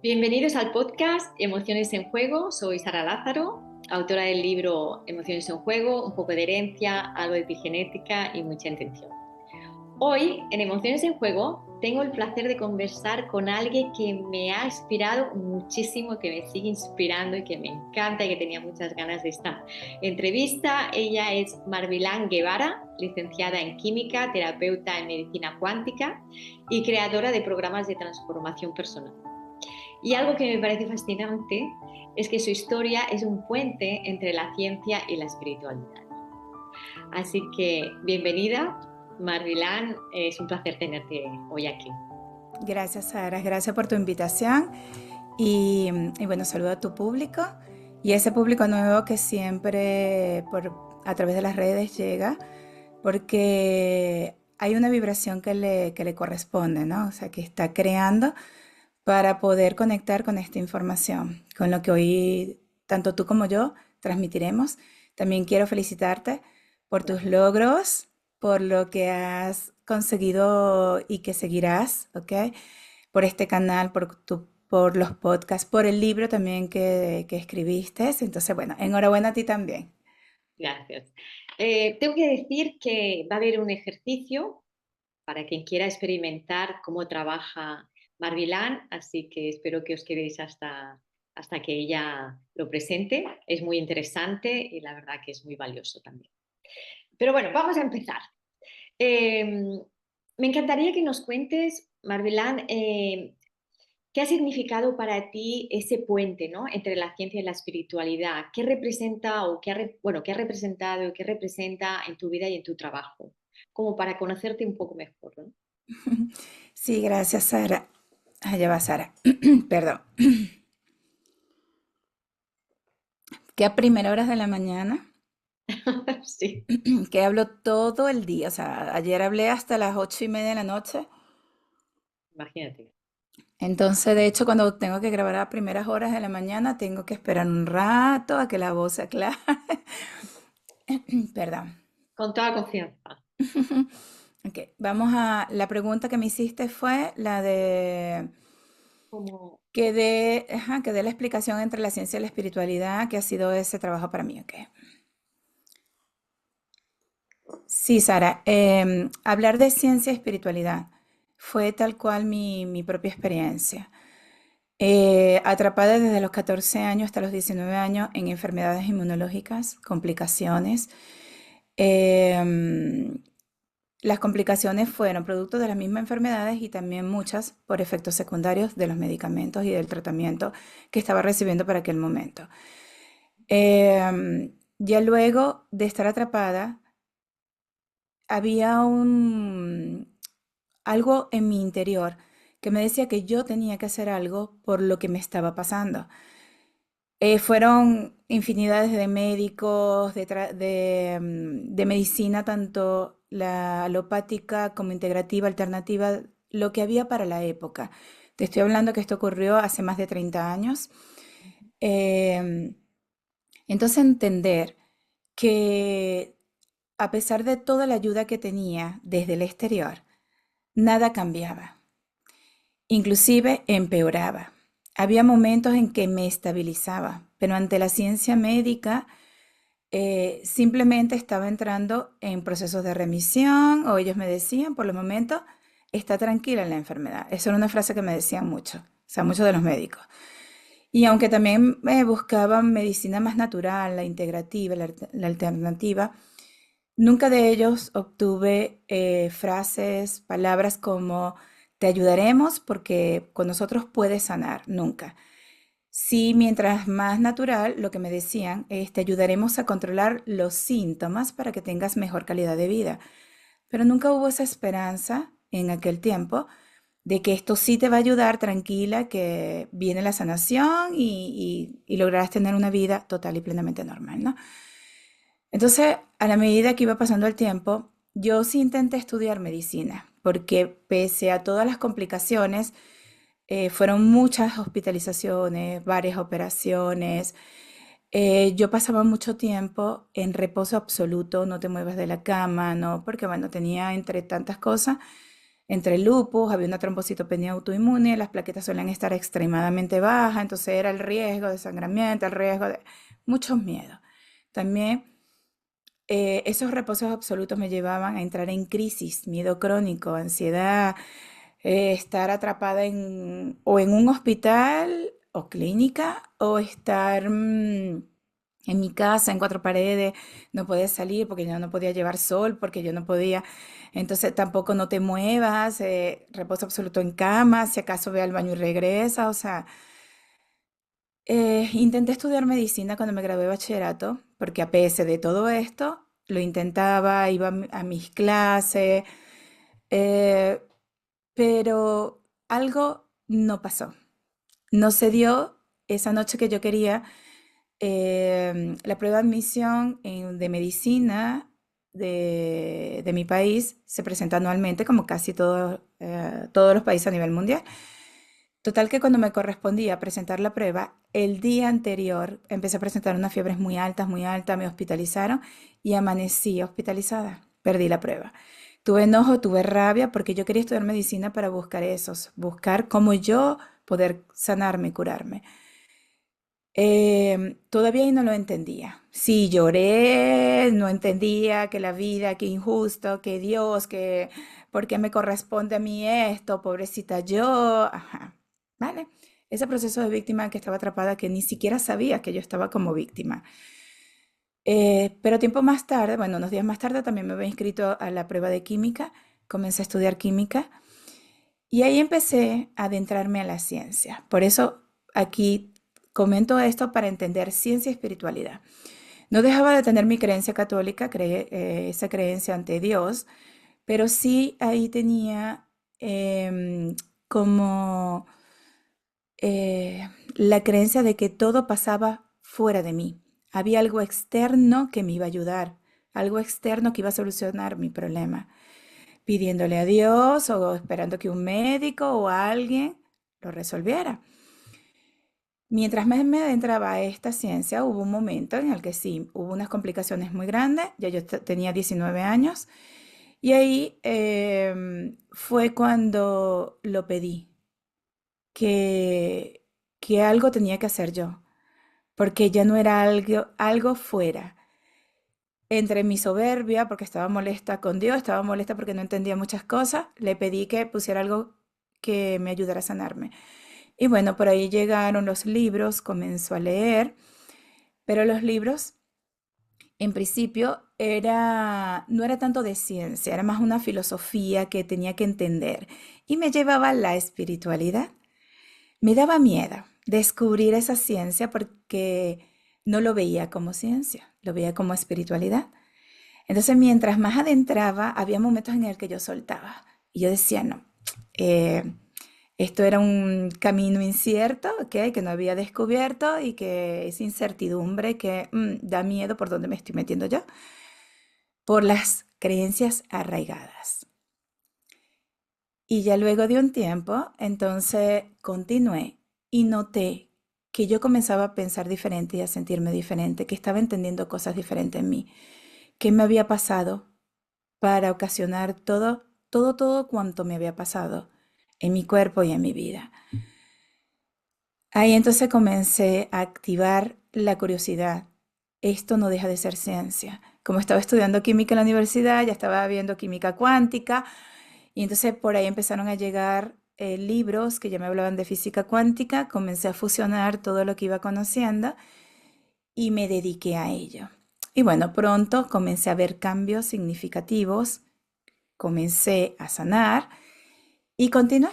Bienvenidos al podcast Emociones en Juego. Soy Sara Lázaro, autora del libro Emociones en Juego, un poco de herencia, algo de epigenética y mucha intención. Hoy, en Emociones en Juego, tengo el placer de conversar con alguien que me ha inspirado muchísimo, que me sigue inspirando y que me encanta y que tenía muchas ganas de esta entrevista. Ella es Marvilán Guevara, licenciada en Química, terapeuta en Medicina Cuántica y creadora de programas de transformación personal. Y algo que me parece fascinante es que su historia es un puente entre la ciencia y la espiritualidad. Así que bienvenida, Marvilán, es un placer tenerte hoy aquí. Gracias, Sara. Gracias por tu invitación. Y bueno, saludo a tu público y ese público nuevo que siempre a través de las redes llega, porque hay una vibración que le corresponde, ¿no? O sea, que está creando para poder conectar con esta información, con lo que hoy tanto tú como yo transmitiremos. También quiero felicitarte por tus Gracias. logros, por lo que has conseguido y que seguirás, ¿ok? Por este canal, por los podcasts, por el libro también que escribiste. Entonces, bueno, enhorabuena a ti también. Gracias. Tengo que decir que va a haber un ejercicio para quien quiera experimentar cómo trabaja Marvilán, así que espero que os quedéis hasta que ella lo presente. Es muy interesante y la verdad que es muy valioso también. Pero bueno, vamos a empezar. Eh, Me encantaría que nos cuentes, Marvelán, qué ha significado para ti ese puente, ¿no?, entre la ciencia y la espiritualidad. ¿Qué representa o qué ha representado y qué representa en tu vida y en tu trabajo? Como para conocerte un poco mejor, ¿no? Sí, gracias, Sara. Allá va, Sara. Perdón. Que a primeras horas de la mañana, Sí, que hablo todo el día. O sea, ayer hablé hasta las 8:30 de la noche. imagínate. Entonces, de hecho, cuando tengo que grabar a primeras horas de la mañana, tengo que esperar un rato a que la voz se aclare. Perdón. Con toda confianza. Ok, vamos a... La pregunta que me hiciste fue la de Como, que dé la explicación entre la ciencia y la espiritualidad, que ha sido ese trabajo para mí. Ok. Sí, Sara, hablar de ciencia y espiritualidad fue tal cual mi propia experiencia. Atrapada desde los 14 años hasta los 19 años en enfermedades inmunológicas, complicaciones. Em, las complicaciones fueron producto de las mismas enfermedades y también muchas por efectos secundarios de los medicamentos y del tratamiento que estaba recibiendo para aquel momento. Ya luego de estar atrapada, había algo en mi interior que me decía que yo tenía que hacer algo por lo que me estaba pasando. Fueron infinidades de médicos, de medicina, tanto la alopática como integrativa, alternativa, lo que había para la época. Te estoy hablando que esto ocurrió hace más de 30 años. Em, entonces entender que a pesar de toda la ayuda que tenía desde el exterior, nada cambiaba, inclusive empeoraba. Había momentos en que me estabilizaba, pero ante la ciencia médica simplemente estaba entrando en procesos de remisión o ellos me decían, por el momento, está tranquila la enfermedad. Esa era una frase que me decían mucho, o sea, muchos de los médicos. Y aunque también buscaban medicina más natural, la integrativa, la alternativa, nunca de ellos obtuve frases, palabras como te ayudaremos porque con nosotros puedes sanar, nunca. Sí, mientras más natural, lo que me decían es te ayudaremos a controlar los síntomas para que tengas mejor calidad de vida. Pero nunca hubo esa esperanza en aquel tiempo de que esto sí te va a ayudar, tranquila, que viene la sanación y lograrás tener una vida total y plenamente normal, ¿no? Entonces, a la medida que iba pasando el tiempo, yo sí intenté estudiar medicina, porque pese a todas las complicaciones, fueron muchas hospitalizaciones, varias operaciones. Yo pasaba mucho tiempo en reposo absoluto, no te muevas de la cama, ¿no? Porque bueno, tenía entre tantas cosas, entre lupus, había una trombocitopenia autoinmune, las plaquetas suelen estar extremadamente bajas, entonces era el riesgo de sangramiento, el riesgo de muchos miedos. También esos reposos absolutos me llevaban a entrar en crisis, miedo crónico, ansiedad, estar atrapada o en un hospital o clínica o estar en mi casa, en cuatro paredes, no podía salir porque yo no podía llevar sol, porque yo no podía. Entonces tampoco no te muevas, reposo absoluto en cama, si acaso ve al baño y regresa. O sea, intenté estudiar medicina cuando me gradué de bachillerato, porque a pesar de todo esto, lo intentaba, iba a mis clases, eh, pero algo no pasó. No se dio esa noche que yo quería. La prueba de admisión de medicina de mi país se presenta anualmente, como casi todos los países a nivel mundial. Total que cuando me correspondía presentar la prueba, el día anterior empecé a presentar unas fiebres muy altas, me hospitalizaron y amanecí hospitalizada. Perdí la prueba. Tuve enojo, tuve rabia porque yo quería estudiar medicina para buscar cómo yo poder sanarme y curarme. Todavía ahí no lo entendía. Sí, lloré, no entendía que la vida, que injusto, que Dios, que por qué me corresponde a mí esto, pobrecita yo. Ajá, ¿vale? Ese proceso de víctima que estaba atrapada, que ni siquiera sabía que yo estaba como víctima. Pero tiempo más tarde, bueno, unos días más tarde también me había inscrito a la prueba de química, comencé a estudiar química y ahí empecé a adentrarme a la ciencia. Por eso aquí comento esto para entender ciencia y espiritualidad. No dejaba de tener mi creencia católica, esa creencia ante Dios, pero sí ahí tenía como la creencia de que todo pasaba fuera de mí. Había algo externo que me iba a ayudar, algo externo que iba a solucionar mi problema, pidiéndole a Dios o esperando que un médico o alguien lo resolviera. Mientras más me adentraba a esta ciencia, hubo un momento en el que sí, hubo unas complicaciones muy grandes, ya yo tenía 19 años, y ahí fue cuando lo pedí, que, que algo tenía que hacer yo, porque ya no era algo fuera. Entre mi soberbia, porque estaba molesta con Dios, estaba molesta porque no entendía muchas cosas, le pedí que pusiera algo que me ayudara a sanarme. Y bueno, por ahí llegaron los libros, comenzó a leer, pero los libros en principio no era tanto de ciencia, era más una filosofía que tenía que entender y me llevaba a la espiritualidad. Me daba miedo descubrir esa ciencia porque no lo veía como ciencia, lo veía como espiritualidad. Entonces, mientras más adentraba, había momentos en el que yo soltaba y yo decía, no, eh, esto era un camino incierto, ¿ok? Que no había descubierto y que es incertidumbre que da miedo por dónde me estoy metiendo yo, por las creencias arraigadas. Y ya luego de un tiempo, entonces continué y noté que yo comenzaba a pensar diferente y a sentirme diferente, que estaba entendiendo cosas diferentes en mí, que me había pasado para ocasionar todo cuanto me había pasado en mi cuerpo y en mi vida. Ahí entonces comencé a activar la curiosidad. Esto no deja de ser ciencia. Como estaba estudiando química en la universidad, ya estaba viendo química cuántica, y entonces por ahí empezaron a llegar libros que ya me hablaban de física cuántica, comencé a fusionar todo lo que iba conociendo y me dediqué a ello. Y bueno, pronto comencé a ver cambios significativos, comencé a sanar y continué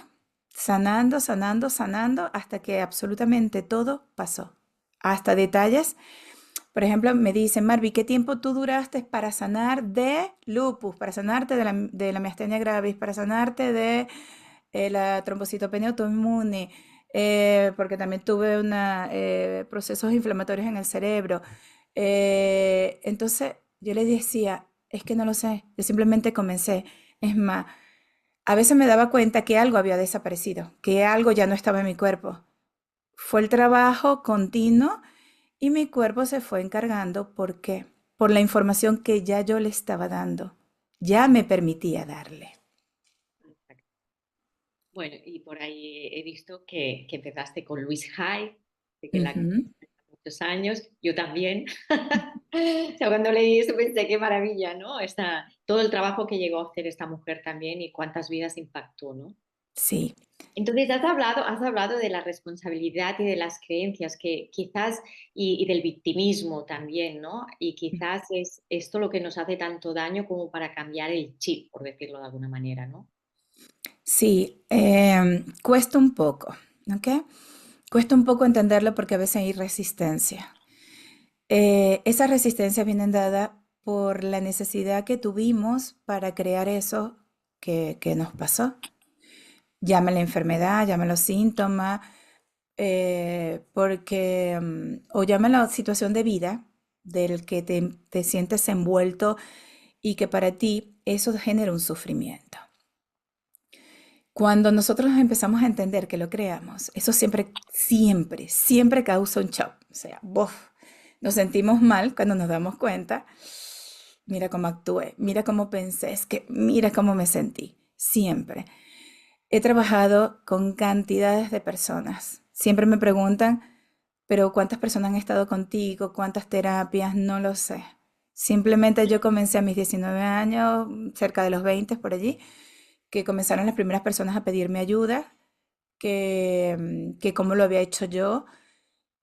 sanando, sanando, sanando hasta que absolutamente todo pasó. Hasta detalles. Por ejemplo, me dicen, Marvi, ¿qué tiempo tú duraste para sanar de lupus, para sanarte de la miastenia gravis, para sanarte de la trombocitopenia autoinmune? Porque también tuve procesos inflamatorios en el cerebro. Entonces yo le decía, es que no lo sé, yo simplemente comencé. Es más, a veces me daba cuenta que algo había desaparecido, que algo ya no estaba en mi cuerpo. Fue el trabajo continuo y mi cuerpo se fue encargando. ¿Por qué? Por la información que ya yo le estaba dando. Ya me permitía darle. Bueno, y por ahí he visto que empezaste con Luis Hay, de que la Ujú. conoces hace muchos años, yo también. O sea, cuando leí eso pensé, qué maravilla, ¿no? Todo el trabajo que llegó a hacer esta mujer también y cuántas vidas impactó, ¿no? Sí, Entonces, has hablado de la responsabilidad y de las creencias que quizás, y del victimismo también, ¿no? Y quizás es esto lo que nos hace tanto daño como para cambiar el chip, por decirlo de alguna manera, ¿no? sí, cuesta un poco, ¿ok? Cuesta un poco entenderlo porque a veces hay resistencia. Esa resistencia viene dada por la necesidad que tuvimos para crear eso que nos pasó. Llame la enfermedad, llame los síntomas, porque, o llame la situación de vida del que te sientes envuelto y que para ti eso genera un sufrimiento. Cuando nosotros empezamos a entender que lo creamos, eso siempre, siempre, siempre causa un shock. O sea, ¡bof! Nos sentimos mal cuando nos damos cuenta. Mira cómo actué, mira cómo pensé, es que mira cómo me sentí. Siempre. He trabajado con cantidades de personas. Siempre me preguntan, pero ¿cuántas personas han estado contigo? ¿Cuántas terapias? No lo sé. Simplemente yo comencé a mis 19 años, cerca de los 20 por allí, que comenzaron las primeras personas a pedirme ayuda, que cómo lo había hecho yo.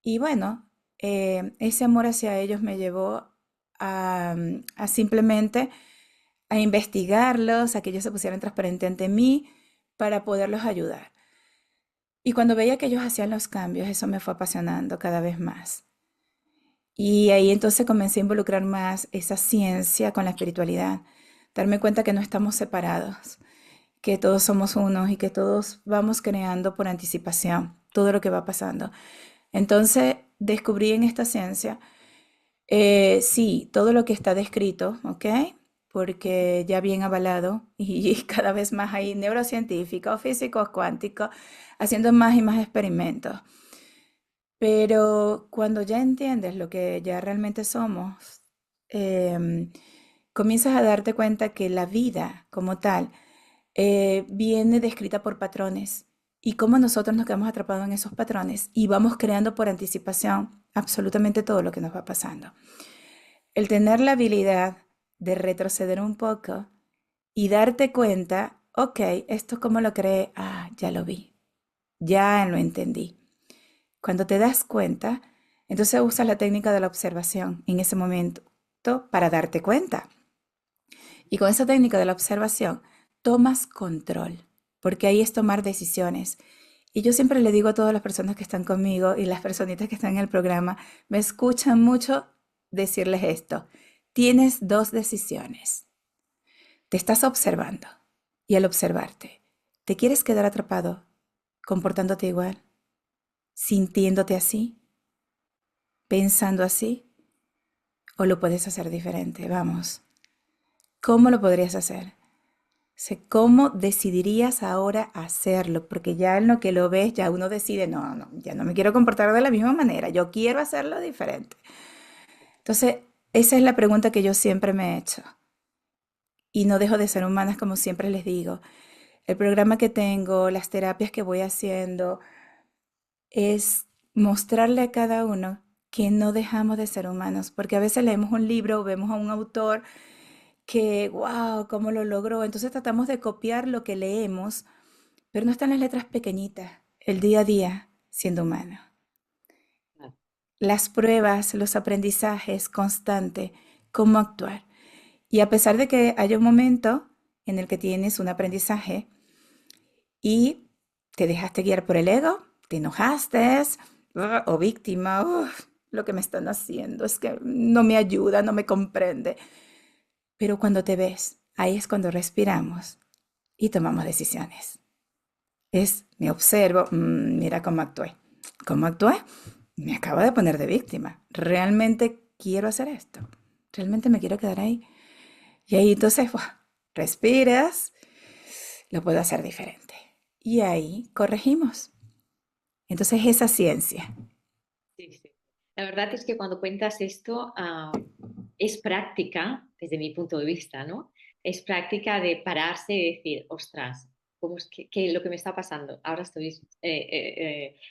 Y bueno, ese amor hacia ellos me llevó a simplemente a investigarlos, a que ellos se pusieran transparente ante mí para poderlos ayudar. Y cuando veía que ellos hacían los cambios, eso me fue apasionando cada vez más. Y ahí entonces comencé a involucrar más esa ciencia con la espiritualidad, darme cuenta que no estamos separados, que todos somos unos y que todos vamos creando por anticipación todo lo que va pasando. Entonces descubrí en esta ciencia, sí, todo lo que está descrito, ¿ok? Porque ya bien avalado y cada vez más hay neurocientíficos, físicos cuánticos, haciendo más y más experimentos. Pero cuando ya entiendes lo que ya realmente somos, em, comienzas a darte cuenta que la vida como tal viene descrita por patrones y cómo nosotros nos quedamos atrapados en esos patrones y vamos creando por anticipación absolutamente todo lo que nos va pasando. El tener la habilidad de retroceder un poco y darte cuenta, ok, esto como lo creé, ya lo vi, ya lo entendí. Cuando te das cuenta, entonces usas la técnica de la observación en ese momento para darte cuenta. Y con esa técnica de la observación, tomas control, porque ahí es tomar decisiones. Y yo siempre le digo a todas las personas que están conmigo y las personitas que están en el programa, me escuchan mucho decirles esto. Tienes dos decisiones. Te estás observando y al observarte, ¿te quieres quedar atrapado comportándote igual, sintiéndote así, pensando así? ¿O lo puedes hacer diferente? Vamos. ¿Cómo lo podrías hacer? Sé cómo decidirías ahora hacerlo, porque ya en lo que lo ves, ya uno decide, no, no, ya no me quiero comportar de la misma manera, yo quiero hacerlo diferente. Entonces, esa es la pregunta que yo siempre me he hecho y no dejo de ser humana, como siempre les digo. El programa que tengo, las terapias que voy haciendo, es mostrarle a cada uno que no dejamos de ser humanos, porque a veces leemos un libro o vemos a un autor que, wow, cómo lo logró. Entonces tratamos de copiar lo que leemos, pero no están las letras pequeñitas, el día a día siendo humano. Claro. Las pruebas, los aprendizajes constantes, cómo actuar. Y a pesar de que haya un momento en el que tienes un aprendizaje y te dejaste guiar por el ego, te enojaste, o víctima, lo que me están haciendo es que no me ayuda, no me comprende. Pero cuando te ves, ahí es cuando respiramos y tomamos decisiones. Me observo, mira cómo actué. ¿Cómo actué? Me acabo de poner de víctima. ¿Realmente quiero hacer esto? ¿Realmente me quiero quedar ahí? Y ahí entonces, ¡buah! Respiras, lo puedo hacer diferente. Y ahí corregimos. Entonces esa ciencia. Sí, sí. La verdad es que cuando cuentas esto, es práctica, desde mi punto de vista, ¿no? Es práctica de pararse y decir, ostras. ¿cómo es que lo que me está pasando? Ahora estoy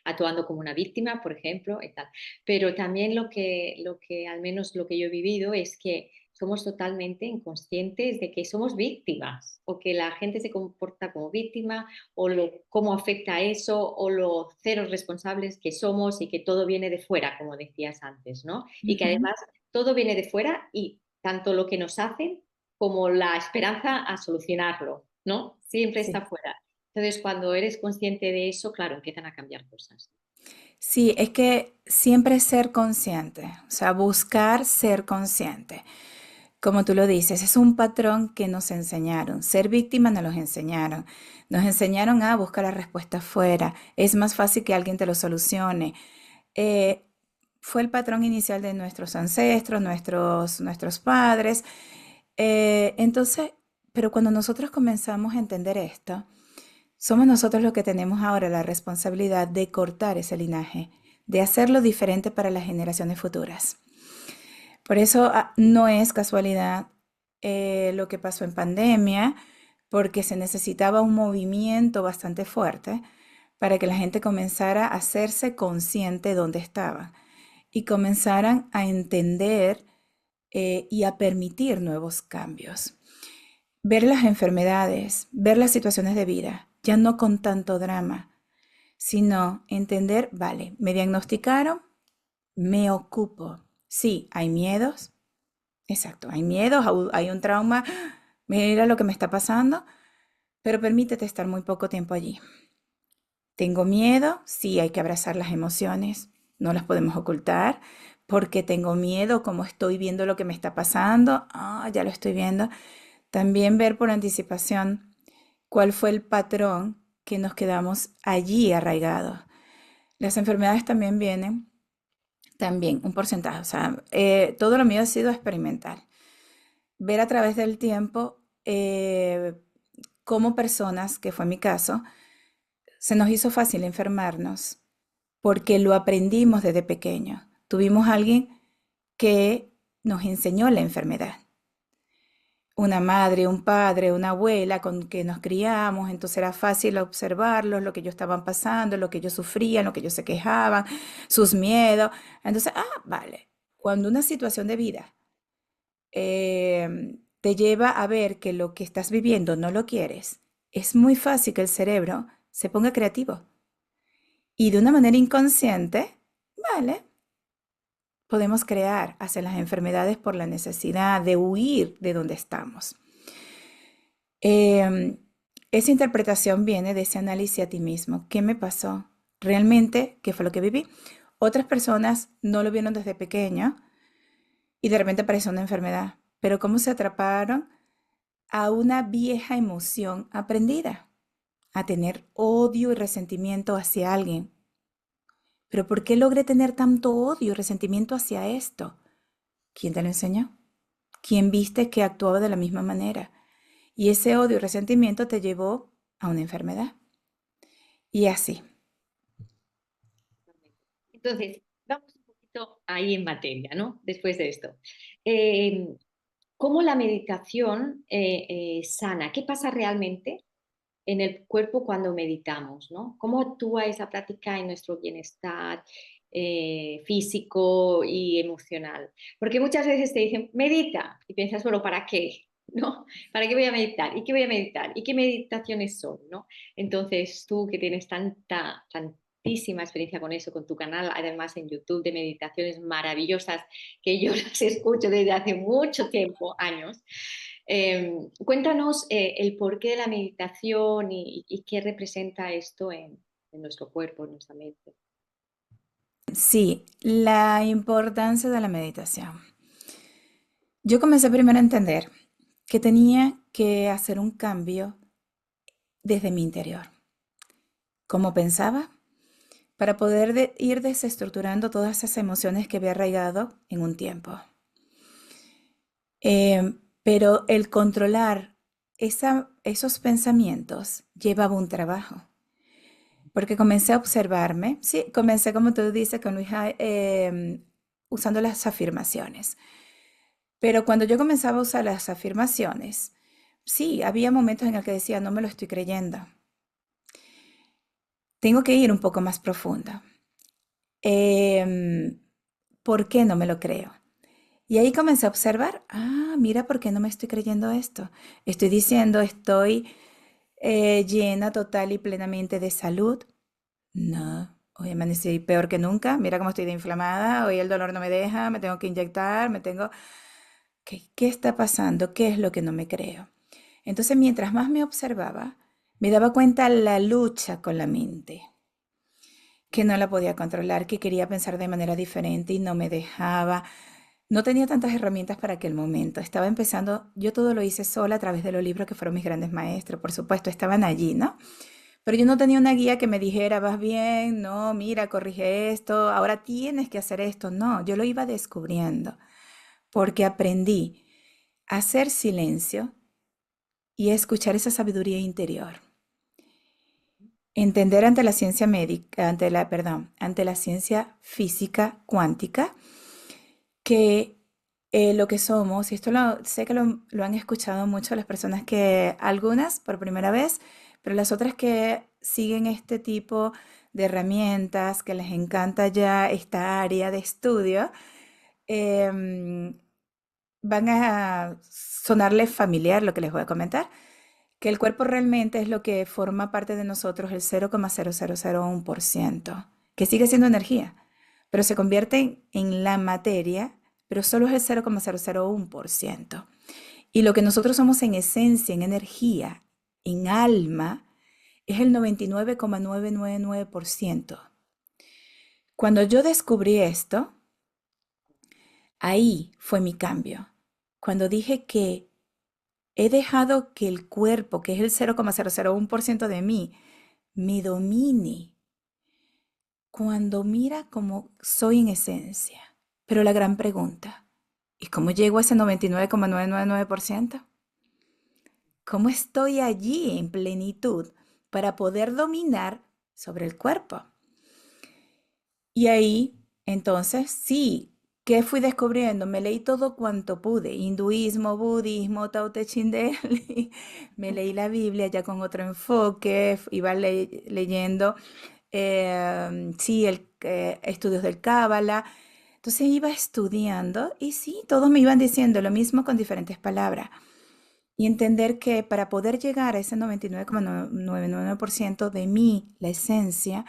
actuando como una víctima, por ejemplo, y tal. Pero también al menos lo que yo he vivido es que somos totalmente inconscientes de que somos víctimas o que la gente se comporta como víctima o cómo afecta eso o lo cero responsables que somos y que todo viene de fuera, como decías antes, ¿no? Y que Ujú. además todo viene de fuera y tanto lo que nos hacen como la esperanza a solucionarlo, ¿no? Siempre está Sí. fuera. Entonces, cuando eres consciente de eso, claro, empiezan a cambiar cosas. Sí, es que siempre ser consciente, o sea, buscar ser consciente. Como tú lo dices, es un patrón que nos enseñaron. Ser víctima nos los enseñaron. Nos enseñaron a buscar la respuesta afuera. Es más fácil que alguien te lo solucione. Eh, Fue el patrón inicial de nuestros ancestros, nuestros padres. Entonces, pero cuando nosotros comenzamos a entender esto, somos nosotros los que tenemos ahora la responsabilidad de cortar ese linaje, de hacerlo diferente para las generaciones futuras. Por eso no es casualidad lo que pasó en pandemia, porque se necesitaba un movimiento bastante fuerte para que la gente comenzara a hacerse consciente de dónde estaba y comenzaran a entender y a permitir nuevos cambios. Ver las enfermedades, ver las situaciones de vida, ya no con tanto drama, sino entender, vale, me diagnosticaron, me ocupo. Sí, hay miedos, exacto, hay miedos, hay un trauma, mira lo que me está pasando, pero permítete estar muy poco tiempo allí. Tengo miedo, sí, hay que abrazar las emociones, no las podemos ocultar, porque tengo miedo, como estoy viendo lo que me está pasando, ya lo estoy viendo. También ver por anticipación cuál fue el patrón que nos quedamos allí arraigados. Las enfermedades también vienen, también un porcentaje, o sea, todo lo mío ha sido experimental. Ver a través del tiempo cómo personas, que fue mi caso, se nos hizo fácil enfermarnos porque lo aprendimos desde pequeño. Tuvimos a alguien que nos enseñó la enfermedad. Una madre, un padre, una abuela con que nos criamos, entonces era fácil observarlos, lo que ellos estaban pasando, lo que ellos sufrían, lo que ellos se quejaban, sus miedos. Entonces, vale, cuando una situación de vida te lleva a ver que lo que estás viviendo no lo quieres, es muy fácil que el cerebro se ponga creativo. Y de una manera inconsciente, vale, podemos crear hacia las enfermedades por la necesidad de huir de donde estamos. Em, Esa interpretación viene de ese análisis a ti mismo. ¿Qué me pasó? ¿Realmente qué fue lo que viví? Otras personas no lo vieron desde pequeño y de repente apareció una enfermedad. Pero ¿cómo se atraparon a una vieja emoción aprendida? A tener odio y resentimiento hacia alguien. ¿Pero por qué logré tener tanto odio y resentimiento hacia esto? ¿Quién te lo enseñó? ¿Quién viste que actuaba de la misma manera? Y ese odio y resentimiento te llevó a una enfermedad. Y así. Entonces, vamos un poquito ahí en materia, ¿no? Después de esto. Eh, ¿Cómo la meditación sana? ¿Qué pasa realmente en el cuerpo cuando meditamos, ¿no? ¿Cómo actúa esa práctica en nuestro bienestar físico y emocional? Porque muchas veces te dicen, medita, y piensas, bueno, ¿para qué? ¿No? ¿Para qué voy a meditar? ¿Y qué voy a meditar? ¿Y qué meditaciones son? ¿No? Entonces, tú que tienes tantísima experiencia con eso, con tu canal, además en YouTube de meditaciones maravillosas, que yo las escucho desde hace mucho tiempo, años, cuéntanos el porqué de la meditación y qué representa esto en nuestro cuerpo, en nuestra mente. Sí, la importancia de la meditación. Yo comencé primero a entender que tenía que hacer un cambio desde mi interior. Cómo pensaba, para poder ir desestructurando todas esas emociones que había arraigado en un tiempo. Pero el controlar esos pensamientos llevaba un trabajo, porque comencé a observarme, sí, comencé como tú dices con Luisa, usando las afirmaciones, pero cuando yo comenzaba a usar las afirmaciones, sí, había momentos en el que decía, no me lo estoy creyendo, tengo que ir un poco más profunda. Em, ¿Por qué no me lo creo? Y ahí comencé a observar, mira, ¿por qué no me estoy creyendo esto? Estoy diciendo, estoy llena total y plenamente de salud. No, hoy amanecí peor que nunca. Mira cómo estoy de inflamada. Hoy el dolor no me deja, me tengo que inyectar, me tengo... ¿Qué está pasando? ¿Qué es lo que no me creo? Entonces, mientras más me observaba, me daba cuenta la lucha con la mente, que no la podía controlar, que quería pensar de manera diferente y no me dejaba. No tenía tantas herramientas para aquel momento. Estaba empezando, yo todo lo hice sola a través de los libros que fueron mis grandes maestros, por supuesto, estaban allí, ¿no? Pero yo no tenía una guía que me dijera, vas bien, no, mira, corrige esto, ahora tienes que hacer esto. No, yo lo iba descubriendo porque aprendí a hacer silencio y a escuchar esa sabiduría interior. Entender ante la ciencia médica, ante la ciencia física cuántica, que lo que somos, y esto sé que lo han escuchado mucho las personas que, algunas por primera vez, pero las otras que siguen este tipo de herramientas, que les encanta ya esta área de estudio, em, van a sonarles familiar lo que les voy a comentar, que el cuerpo realmente es lo que forma parte de nosotros el 0,0001%, que sigue siendo energía, pero se convierte en la materia, pero solo es el 0,001%. Y lo que nosotros somos en esencia, en energía, en alma, es el 99,999%. Cuando yo descubrí esto, ahí fue mi cambio. Cuando dije que he dejado que el cuerpo, que es el 0,001% de mí, me domine cuando mira como soy en esencia. Pero la gran pregunta, ¿y cómo llego a ese 99,999%? ¿Cómo estoy allí en plenitud para poder dominar sobre el cuerpo? Y ahí, entonces, sí, ¿qué fui descubriendo? Me leí todo cuanto pude, hinduismo, budismo, Tao Te Ching de él, me leí la Biblia ya con otro enfoque, iba leyendo, sí, estudios del Cábala. Entonces iba estudiando y sí, todos me iban diciendo lo mismo con diferentes palabras. Y entender que para poder llegar a ese 99,999% de mí, la esencia,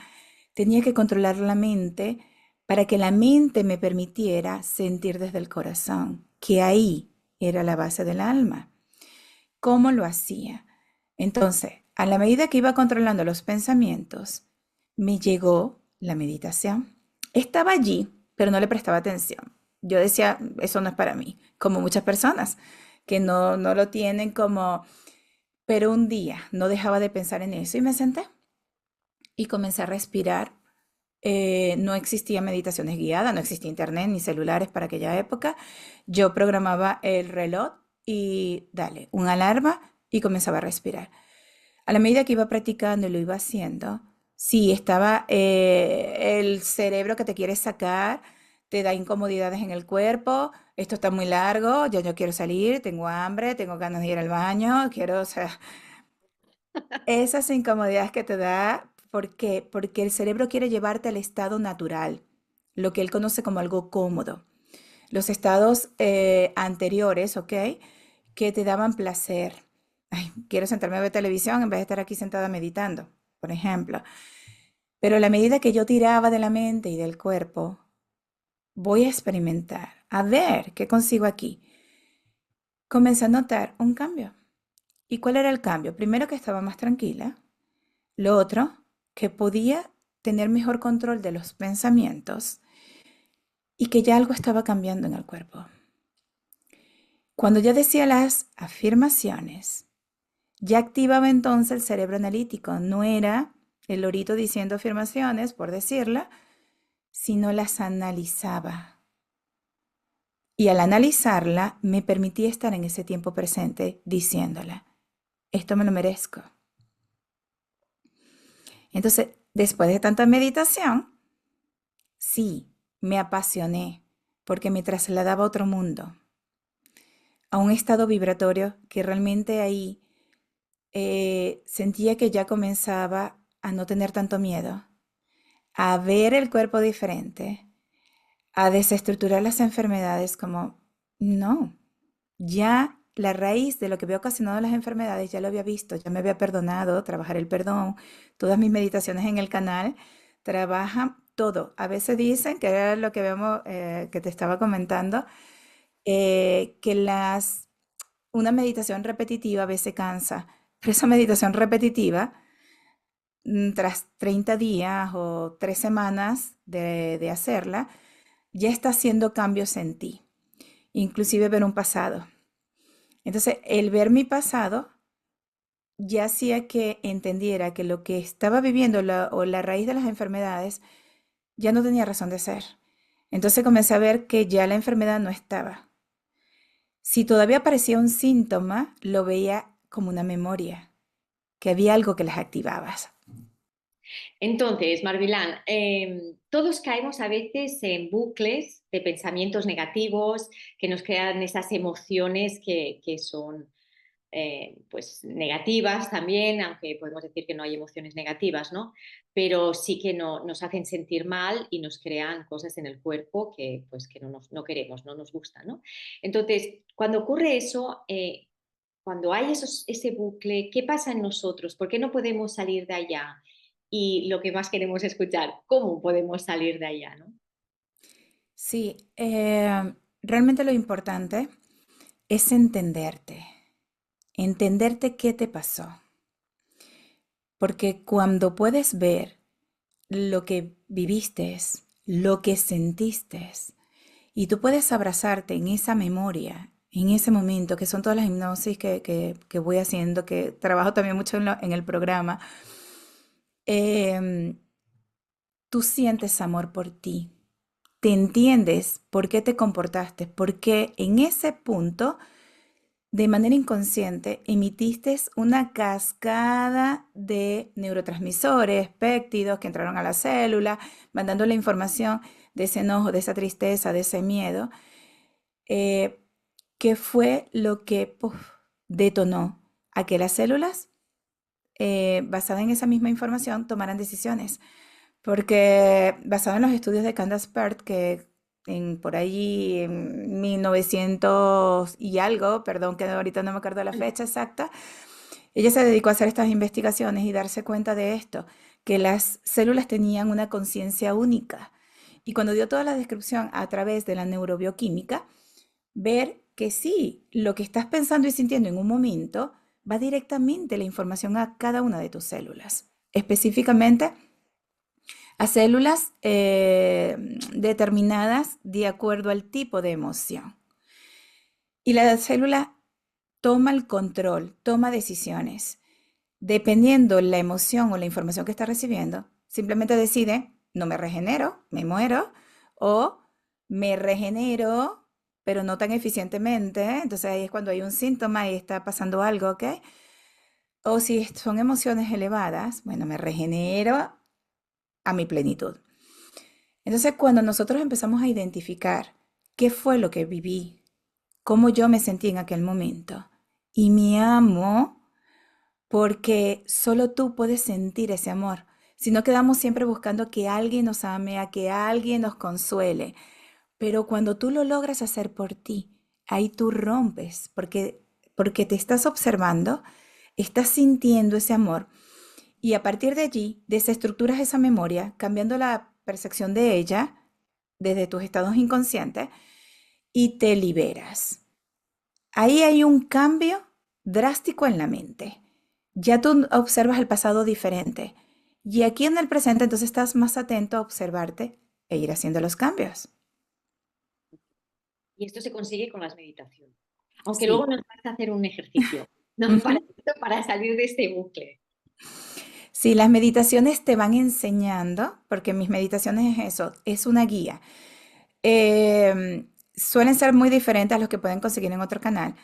tenía que controlar la mente para que la mente me permitiera sentir desde el corazón, que ahí era la base del alma. ¿Cómo lo hacía? Entonces, a la medida que iba controlando los pensamientos, me llegó la meditación. Estaba allí, pero no le prestaba atención. Yo decía, eso no es para mí, como muchas personas que no lo tienen como... Pero un día no dejaba de pensar en eso y me senté y comencé a respirar. No existía meditaciones guiadas, no existía internet ni celulares para aquella época. Yo programaba el reloj y dale, una alarma y comenzaba a respirar. A la medida que iba practicando y lo iba haciendo, sí, estaba el cerebro que te quiere sacar, te da incomodidades en el cuerpo, esto está muy largo, ya yo quiero salir, tengo hambre, tengo ganas de ir al baño, quiero, o sea, esas incomodidades que te da, ¿por qué? Porque el cerebro quiere llevarte al estado natural, lo que él conoce como algo cómodo. Los estados anteriores, ¿ok? Que te daban placer. Ay, quiero sentarme a ver televisión en vez de estar aquí sentada meditando, por ejemplo. Pero a la medida que yo tiraba de la mente y del cuerpo, voy a experimentar, a ver qué consigo aquí. Comencé a notar un cambio. ¿Y cuál era el cambio? Primero que estaba más tranquila. Lo otro, que podía tener mejor control de los pensamientos y que ya algo estaba cambiando en el cuerpo. Cuando yo decía las afirmaciones, ya activaba entonces el cerebro analítico. No era el lorito diciendo afirmaciones, por decirla, sino las analizaba. Y al analizarla, me permitía estar en ese tiempo presente diciéndola, esto me lo merezco. Entonces, después de tanta meditación, sí, me apasioné porque me trasladaba a otro mundo, a un estado vibratorio que realmente ahí sentía que ya comenzaba a no tener tanto miedo, a ver el cuerpo diferente, a desestructurar las enfermedades como, no, ya la raíz de lo que había ocasionado las enfermedades ya lo había visto, ya me había perdonado, trabajar el perdón, todas mis meditaciones en el canal trabajan todo. A veces dicen, que era lo que vemos, que te estaba comentando, que una meditación repetitiva a veces cansa, pero esa meditación repetitiva, tras 30 días o 3 semanas de hacerla, ya está haciendo cambios en ti, inclusive ver un pasado. Entonces, el ver mi pasado ya hacía que entendiera que lo que estaba viviendo o la raíz de las enfermedades ya no tenía razón de ser. Entonces comencé a ver que ya la enfermedad no estaba. Si todavía aparecía un síntoma, lo veía como una memoria, que había algo que las activaba. Entonces, Marvilán, todos caemos a veces en bucles de pensamientos negativos que nos crean esas emociones que son pues negativas también, aunque podemos decir que no hay emociones negativas, ¿no? Pero sí que nos hacen sentir mal y nos crean cosas en el cuerpo que, pues, que no queremos, no nos gustan, ¿no? Entonces, cuando ocurre eso, cuando hay ese bucle, ¿qué pasa en nosotros? ¿Por qué no podemos salir de allá? Y lo que más queremos escuchar, ¿cómo podemos salir de allá, ¿no? Sí, realmente lo importante es entenderte qué te pasó, porque cuando puedes ver lo que viviste, lo que sentiste, y tú puedes abrazarte en esa memoria, en ese momento, que son todas las hipnosis que voy haciendo, que trabajo también mucho en el programa, em, tú sientes amor por ti, te entiendes por qué te comportaste, porque en ese punto, de manera inconsciente, emitiste una cascada de neurotransmisores, péptidos que entraron a la célula, mandando la información de ese enojo, de esa tristeza, de ese miedo, eh, que fue lo que puf, detonó a que las células, basadas en esa misma información, tomaran decisiones. Porque basado en los estudios de Candace Pert, que por ahí en 1900 y algo, perdón que ahorita no me acuerdo la fecha exacta, ella se dedicó a hacer estas investigaciones y darse cuenta de esto, que las células tenían una conciencia única. Y cuando dio toda la descripción a través de la neurobioquímica, ver que sí, lo que estás pensando y sintiendo en un momento va directamente la información a cada una de tus células. Específicamente a células determinadas de acuerdo al tipo de emoción. Y la célula toma el control, toma decisiones. Dependiendo la emoción o la información que está recibiendo, simplemente decide, no me regenero, me muero, o me regenero, pero no tan eficientemente. Entonces ahí es cuando hay un síntoma y está pasando algo, ¿ok? O si son emociones elevadas, bueno, me regenero a mi plenitud. Entonces, cuando nosotros empezamos a identificar qué fue lo que viví, cómo yo me sentí en aquel momento, y me amo porque solo tú puedes sentir ese amor. Si no quedamos siempre buscando que alguien nos ame, a que alguien nos consuele. Pero cuando tú lo logras hacer por ti, ahí tú rompes, porque te estás observando, estás sintiendo ese amor y a partir de allí desestructuras esa memoria, cambiando la percepción de ella desde tus estados inconscientes y te liberas. Ahí hay un cambio drástico en la mente. Ya tú observas el pasado diferente. Y aquí en el presente entonces estás más atento a observarte e ir haciendo los cambios. Y esto se consigue con las meditaciones. Aunque luego Sí. nos vas a hacer un ejercicio, ¿no? Ujú. Para salir de este bucle. Sí, las meditaciones te van enseñando, porque mis meditaciones es eso, es una guía. Suelen ser muy diferentes a los que pueden conseguir en otro canal,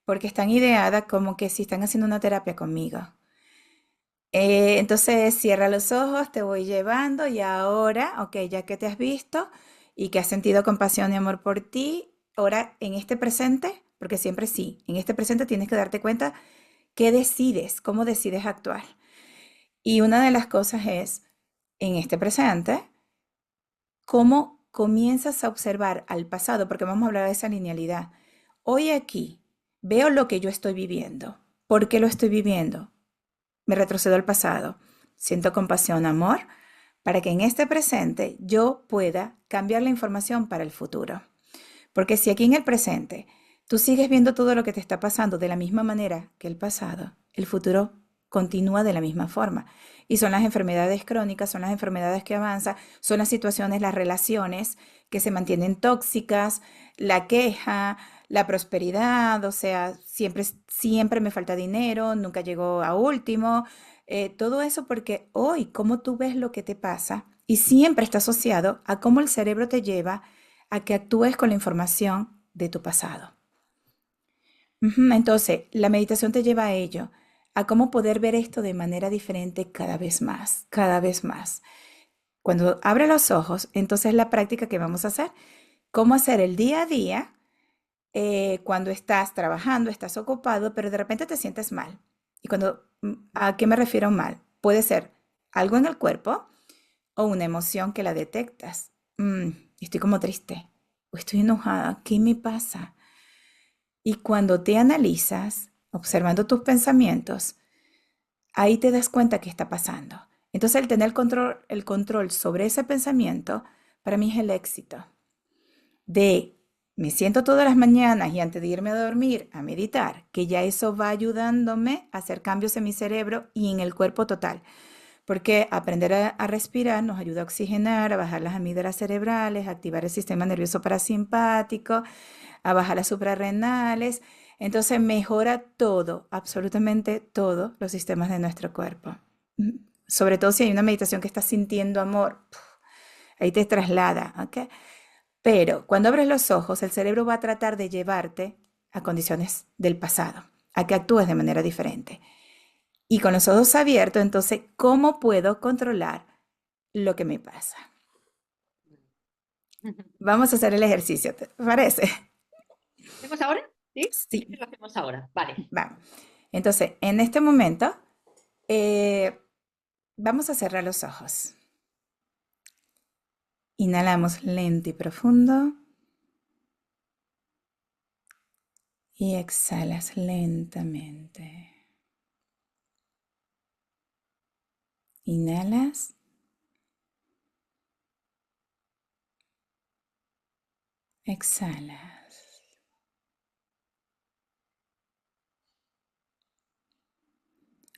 porque están ideadas como que si están haciendo una terapia conmigo. Entonces cierra los ojos, te voy llevando y ahora, ok, ya que te has visto y que has sentido compasión y amor por ti, ahora en este presente, porque siempre sí, en este presente tienes que darte cuenta qué decides, cómo decides actuar. Y una de las cosas es, en este presente, cómo comienzas a observar al pasado, porque vamos a hablar de esa linealidad. Hoy aquí veo lo que yo estoy viviendo. ¿Por qué lo estoy viviendo? Me retrocedo al pasado. Siento compasión, amor, para que en este presente yo pueda cambiar la información para el futuro. Porque si aquí en el presente tú sigues viendo todo lo que te está pasando de la misma manera que el pasado, el futuro continúa de la misma forma. Y son las enfermedades crónicas, son las enfermedades que avanzan, son las situaciones, las relaciones que se mantienen tóxicas, la queja, la prosperidad, o sea, siempre me falta dinero, nunca llego a último, todo eso porque hoy, cómo tú ves lo que te pasa, y siempre está asociado a cómo el cerebro te lleva a que actúes con la información de tu pasado. Entonces, la meditación te lleva a ello, a cómo poder ver esto de manera diferente cada vez más, cada vez más. Cuando abre los ojos, entonces la práctica que vamos a hacer, cómo hacer el día a día cuando estás trabajando, estás ocupado, pero de repente te sientes mal. Y ¿a qué me refiero mal? Puede ser algo en el cuerpo o una emoción que la detectas. Mm, estoy como triste o estoy enojada. ¿Qué me pasa? Y cuando te analizas, observando tus pensamientos, ahí te das cuenta qué está pasando. Entonces el tener el control sobre ese pensamiento, para mí es el éxito. De me siento todas las mañanas y antes de irme a dormir a meditar, que ya eso va ayudándome a hacer cambios en mi cerebro y en el cuerpo total. Porque aprender a respirar nos ayuda a oxigenar, a bajar las amígdalas cerebrales, a activar el sistema nervioso parasimpático, a bajar las suprarrenales. Entonces mejora todo, absolutamente todos los sistemas de nuestro cuerpo. Mm, Sobre todo si hay una meditación que estás sintiendo amor, ahí te traslada, ¿ok? Pero cuando abres los ojos, el cerebro va a tratar de llevarte a condiciones del pasado, a que actúes de manera diferente. Y con los ojos abiertos, entonces, ¿cómo puedo controlar lo que me pasa? Vamos a hacer el ejercicio, ¿te parece? ¿Hacemos ahora? ¿Sí? Sí que Sí, lo hacemos ahora. Vale. vamos. Entonces, en este momento, eh, vamos a cerrar los ojos. Inhalamos lento y profundo y exhalas lentamente. Inhalas, exhalas.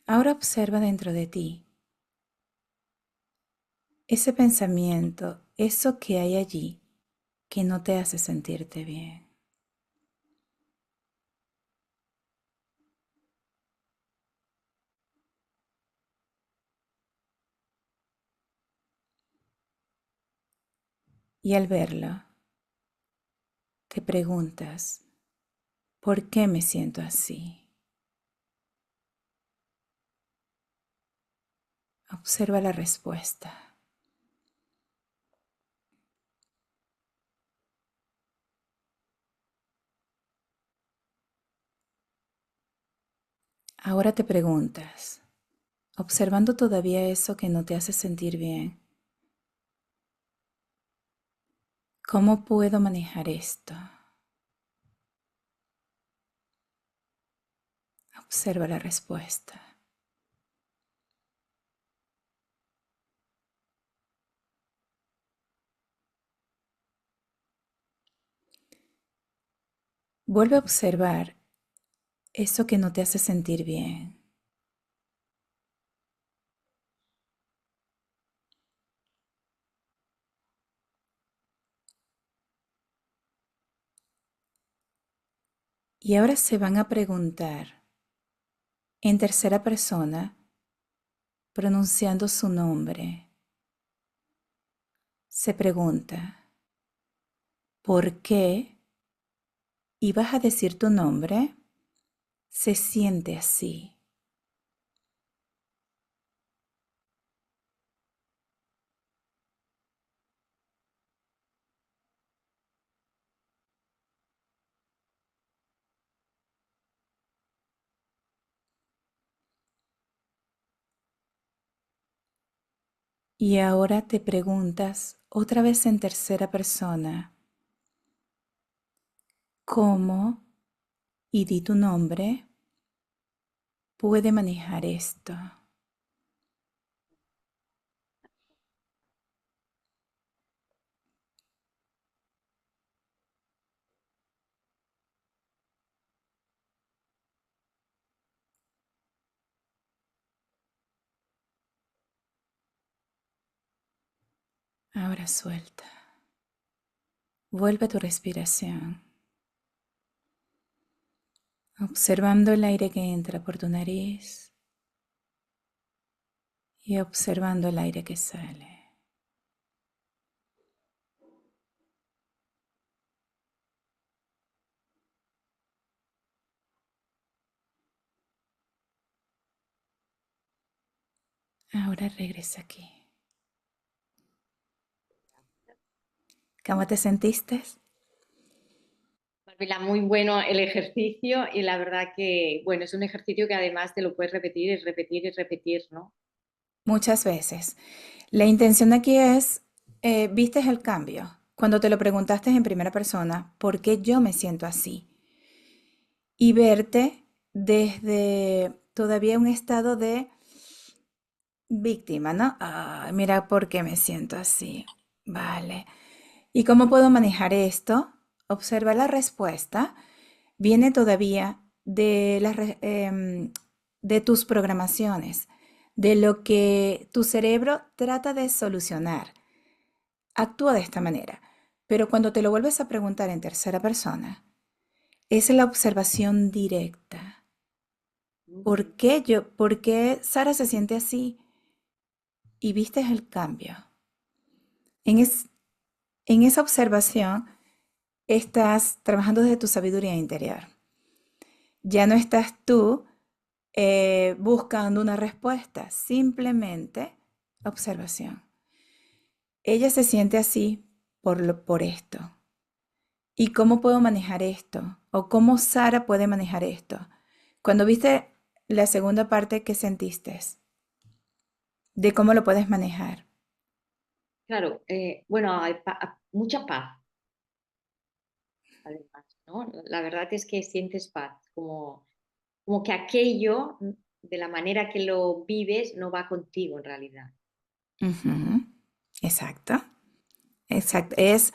Ahora observa dentro de ti ese pensamiento, eso que hay allí que no te hace sentirte bien. Y al verlo, te preguntas, ¿por qué me siento así? Observa la respuesta. Ahora te preguntas, observando todavía eso que no te hace sentir bien, ¿cómo puedo manejar esto? Observa la respuesta. Vuelve a observar eso que no te hace sentir bien. Y ahora se van a preguntar en tercera persona, pronunciando su nombre. Se pregunta, ¿por qué? Y vas a decir tu nombre, se siente así. Y ahora te preguntas otra vez en tercera persona, ¿cómo, y di tu nombre, puede manejar esto? Ahora suelta. Vuelve a tu respiración, observando el aire que entra por tu nariz y observando el aire que sale. Ahora regresa aquí. ¿Cómo te sentiste? Marvila, muy bueno el ejercicio y la verdad que, bueno, es un ejercicio que además te lo puedes repetir y repetir y repetir, ¿no? Muchas veces. La intención aquí es, ¿viste el cambio? Cuando te lo preguntaste en primera persona, ¿por qué yo me siento así? Y verte desde todavía un estado de víctima, ¿no? Ah, mira por qué me siento así. Vale. ¿Y cómo puedo manejar esto? Observa la respuesta. Viene todavía de tus programaciones, de lo que tu cerebro trata de solucionar. Actúa de esta manera. Pero cuando te lo vuelves a preguntar en tercera persona, es la observación directa. Mm. ¿Por qué Sara se siente así? Y viste el cambio. En, es- en esa observación estás trabajando desde tu sabiduría interior. Ya no estás tú buscando una respuesta, simplemente observación. Ella se siente así por esto. ¿Y cómo puedo manejar esto? ¿O cómo Sara puede manejar esto? Cuando viste la segunda parte, ¿qué sentiste? De cómo lo puedes manejar. Claro, bueno, hay mucha paz, además, ¿no? La verdad es que sientes paz, como que aquello, de la manera que lo vives, no va contigo en realidad. Ujú. Exacto, exacto. Es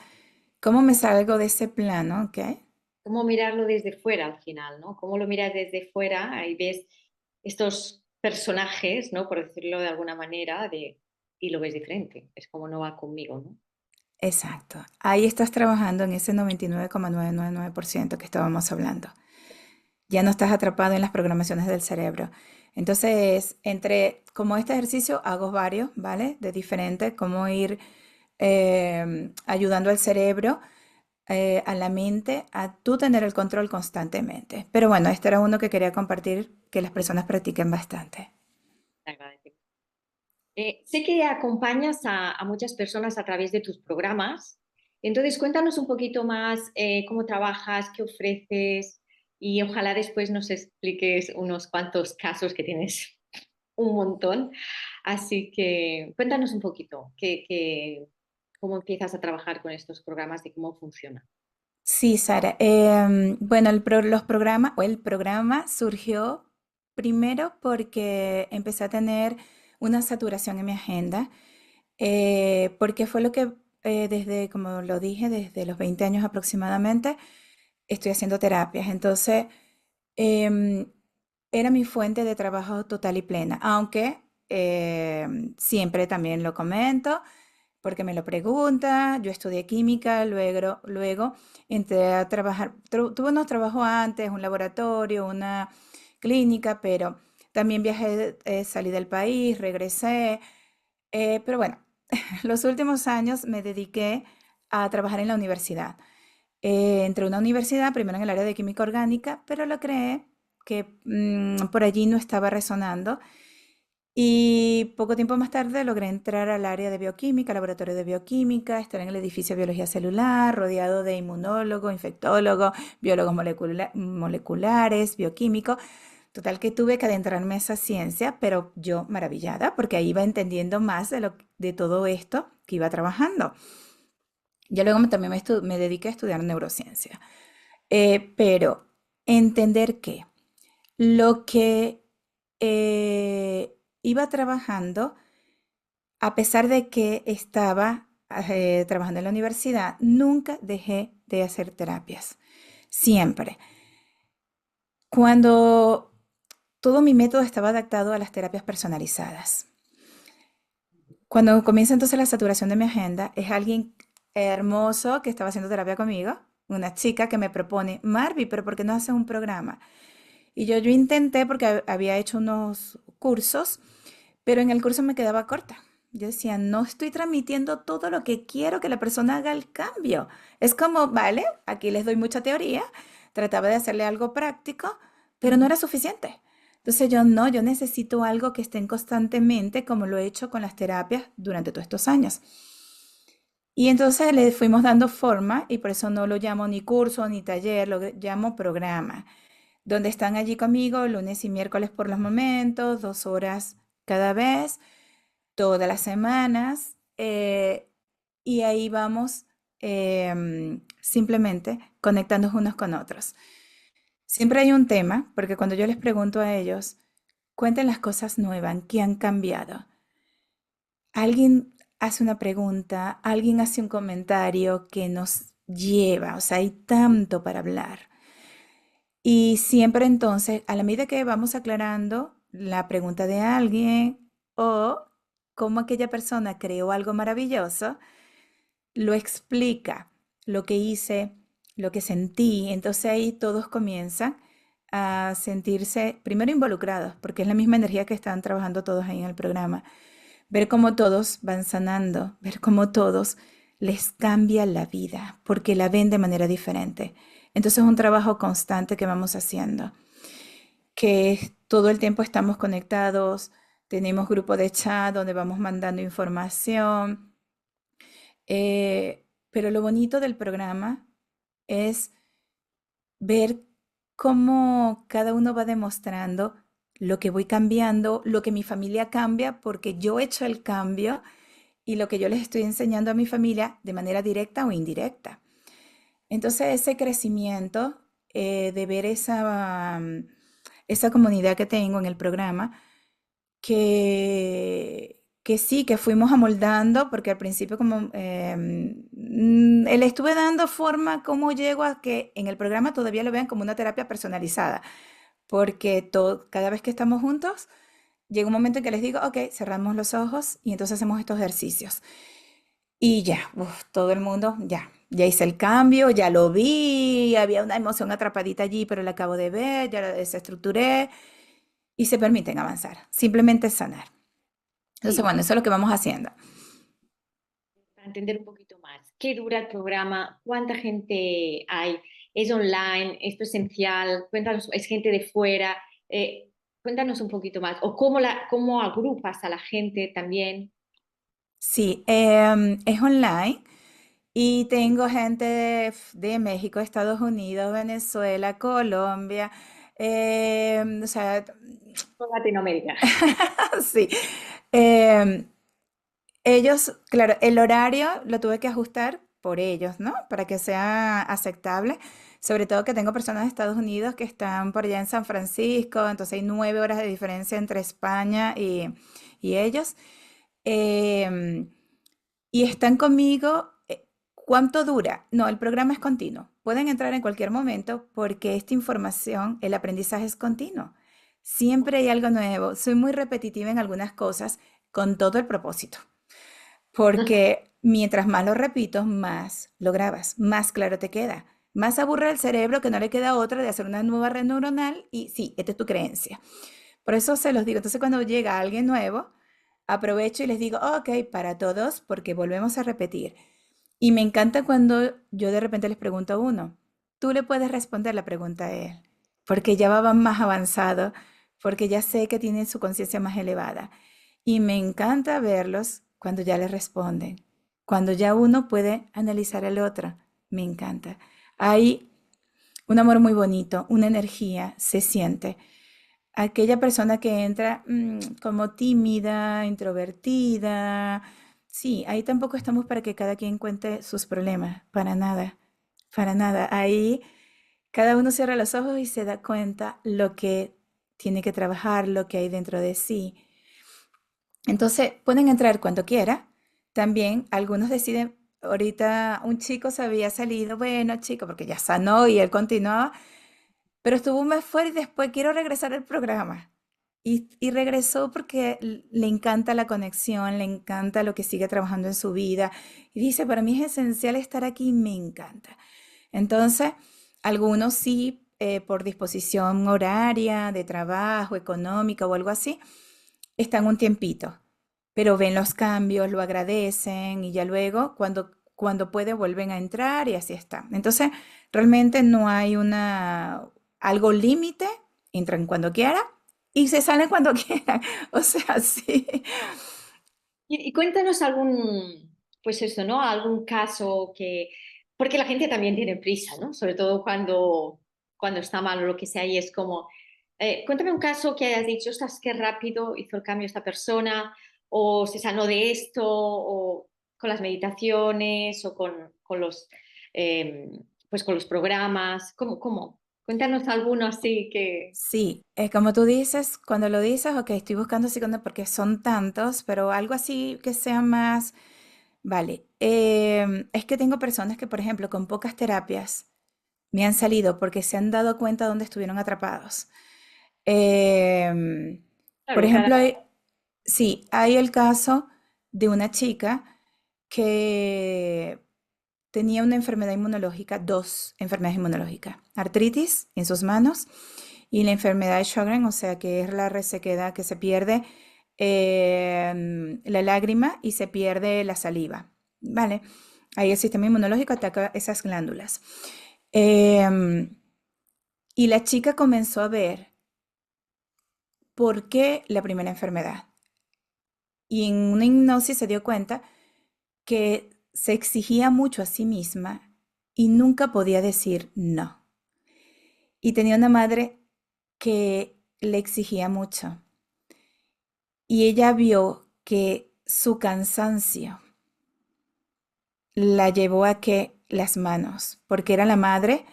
cómo me salgo de ese plano, ¿ok? Cómo mirarlo desde fuera al final, ¿no? Cómo lo miras desde fuera y ves estos personajes, ¿no? Por decirlo de alguna manera, y lo ves diferente. Es como no va conmigo, ¿no? Exacto. Ahí estás trabajando en ese 99,999% que estábamos hablando. Ya no estás atrapado en las programaciones del cerebro. Entonces, como este ejercicio, hago varios, ¿vale? De diferentes, cómo ir ayudando al cerebro, a la mente, a tú tener el control constantemente. Pero bueno, este era uno que quería compartir, que las personas practiquen bastante. Te agradezco. Sé que acompañas a muchas personas a través de tus programas. Entonces, cuéntanos un poquito más cómo trabajas, qué ofreces y ojalá después nos expliques unos cuantos casos que tienes un montón. Así que cuéntanos un poquito cómo empiezas a trabajar con estos programas y cómo funciona. Sí, Sara. Bueno, los programas, o el programa surgió primero porque empecé a tener una saturación en mi agenda, porque fue lo que desde, como lo dije, desde los 20 años aproximadamente, estoy haciendo terapias. Entonces, em, era mi fuente de trabajo total y plena, aunque siempre también lo comento porque me lo pregunta. Yo estudié química, luego entré a trabajar, tuve unos trabajos antes, un laboratorio, una clínica, pero también viajé, salí del país, regresé, pero bueno, los últimos años me dediqué a trabajar en la universidad. Entré a una universidad, primero en el área de química orgánica, pero lo creé que por allí no estaba resonando y poco tiempo más tarde logré entrar al área de bioquímica, laboratorio de bioquímica, estar en el edificio de biología celular, rodeado de inmunólogos, infectólogos, biólogos moleculares, bioquímicos. Total que tuve que adentrarme a esa ciencia, pero yo maravillada, porque ahí iba entendiendo más de todo esto que iba trabajando. Ya luego también me dediqué a estudiar neurociencia. Pero entender que lo que iba trabajando, a pesar de que estaba trabajando en la universidad, nunca dejé de hacer terapias. Siempre. Cuando todo mi método estaba adaptado a las terapias personalizadas. Cuando comienza entonces la saturación de mi agenda, es alguien hermoso que estaba haciendo terapia conmigo, una chica que me propone, Marvi, pero ¿por qué no haces un programa? Y yo intenté porque había hecho unos cursos, pero en el curso me quedaba corta. Yo decía, no estoy transmitiendo todo lo que quiero que la persona haga el cambio. Es como, vale, aquí les doy mucha teoría, trataba de hacerle algo práctico, pero no era suficiente. Entonces yo no, yo necesito algo que estén constantemente, como lo he hecho con las terapias durante todos estos años. Y entonces le fuimos dando forma y por eso no lo llamo ni curso ni taller, lo llamo programa, donde están allí conmigo lunes y miércoles por los momentos, 2 horas cada vez, todas las semanas, y ahí vamos simplemente conectándonos unos con otros. Siempre hay un tema, porque cuando yo les pregunto a ellos, cuenten las cosas nuevas que han cambiado. Alguien hace una pregunta, alguien hace un comentario que nos lleva, o sea, hay tanto para hablar. Y siempre entonces, a la medida que vamos aclarando la pregunta de alguien o cómo aquella persona creó algo maravilloso, lo explica, lo que hice, lo que sentí, entonces ahí todos comienzan a sentirse primero involucrados, porque es la misma energía que están trabajando todos ahí en el programa. Ver cómo todos van sanando, ver cómo todos les cambia la vida, porque la ven de manera diferente. Entonces es un trabajo constante que vamos haciendo, que todo el tiempo estamos conectados, tenemos grupo de chat donde vamos mandando información, pero lo bonito del programa es ver cómo cada uno va demostrando lo que voy cambiando, lo que mi familia cambia, porque yo he hecho el cambio y lo que yo les estoy enseñando a mi familia de manera directa o indirecta. Entonces, ese crecimiento de ver esa comunidad que tengo en el programa, que sí, que fuimos amoldando, porque al principio como le estuve dando forma cómo llego a que en el programa todavía lo vean como una terapia personalizada, porque cada vez que estamos juntos, llega un momento en que les digo, ok, cerramos los ojos y entonces hacemos estos ejercicios. Y ya, todo el mundo, ya hice el cambio, ya lo vi, había una emoción atrapadita allí, pero la acabo de ver, ya la desestructuré y se permiten avanzar, simplemente sanar. Entonces, Sí, bueno, eso es lo que vamos haciendo. para entender un poquito más, ¿qué dura el programa? ¿Cuánta gente hay? ¿Es online? ¿Es presencial? Cuéntanos, ¿es gente de fuera? Cuéntanos un poquito más. ¿O cómo agrupas a la gente también? Sí, es online y tengo gente de México, Estados Unidos, Venezuela, Colombia, o sea, Con Latinoamérica. sí. Em, Ellos, claro, el horario lo tuve que ajustar por ellos, ¿no? Para que sea aceptable. Sobre todo que tengo personas de Estados Unidos que están por allá en San Francisco, entonces hay 9 horas de diferencia entre España y ellos. Em, y están conmigo. ¿Cuánto dura? No, el programa es continuo. Pueden entrar en cualquier momento porque esta información, el aprendizaje es continuo. Siempre hay algo nuevo. Soy muy repetitiva en algunas cosas con todo el propósito. Porque mientras más lo repito, más lo grabas, más claro te queda. Más aburre el cerebro que no le queda otra de hacer una nueva red neuronal y sí, esta es tu creencia. Por eso se los digo. Entonces cuando llega alguien nuevo, aprovecho y les digo, ok, para todos, porque volvemos a repetir. Y me encanta cuando yo de repente les pregunto a uno, tú le puedes responder la pregunta a él, porque ya va más avanzado, porque ya sé que tienen su conciencia más elevada. Y me encanta verlos cuando ya le responden, cuando ya uno puede analizar al otro. Me encanta. Hay un amor muy bonito, una energía, se siente. aquella persona que entra como tímida, introvertida. Sí, ahí tampoco estamos para que cada quien cuente sus problemas, para nada, para nada. Ahí cada uno cierra los ojos y se da cuenta lo que tiene que trabajar, lo que hay dentro de sí. Entonces, pueden entrar cuando quiera. También algunos deciden, ahorita un chico se había salido, bueno, chico, porque ya sanó y él continuaba, pero estuvo un mes fuera y después quiero regresar al programa. Y regresó porque le encanta la conexión, le encanta lo que sigue trabajando en su vida. Y dice, para mí es esencial estar aquí y me encanta. Entonces, algunos sí, por disposición horaria, de trabajo, económica o algo así, están un tiempito, pero ven los cambios, lo agradecen y ya luego, cuando puede, vuelven a entrar y así está. Entonces, realmente no hay algo límite, entran cuando quieran y se salen cuando quieran. O sea, sí. Y cuéntanos algún, pues eso, ¿no? Algún caso que, porque la gente también tiene prisa, ¿no? Sobre todo cuando está mal o lo que sea, y es como, cuéntame un caso que hayas dicho, ostras, qué rápido hizo el cambio esta persona, o se sanó de esto, o con las meditaciones, o con los, eh, pues con los programas, ¿cómo? Cuéntanos alguno así que... Sí, como tú dices, cuando lo dices, ok, estoy buscando psicólogo porque son tantos, pero algo así que sea más, vale. Es que tengo personas que, por ejemplo, con pocas terapias me han salido porque se han dado cuenta dónde estuvieron atrapados. Em, por Claro, ejemplo, sí, hay el caso de una chica que tenía una enfermedad inmunológica, dos enfermedades inmunológicas, artritis en sus manos y la enfermedad de Sjögren, o sea, que es la resequedad que se pierde la lágrima y se pierde la saliva, ¿vale? Ahí el sistema inmunológico ataca esas glándulas. Em, y la chica comenzó a ver por qué la primera enfermedad. Y en una hipnosis se dio cuenta que se exigía mucho a sí misma y nunca podía decir no. Y tenía una madre que le exigía mucho. Y ella vio que su cansancio la llevó a que las manos, porque era la madre,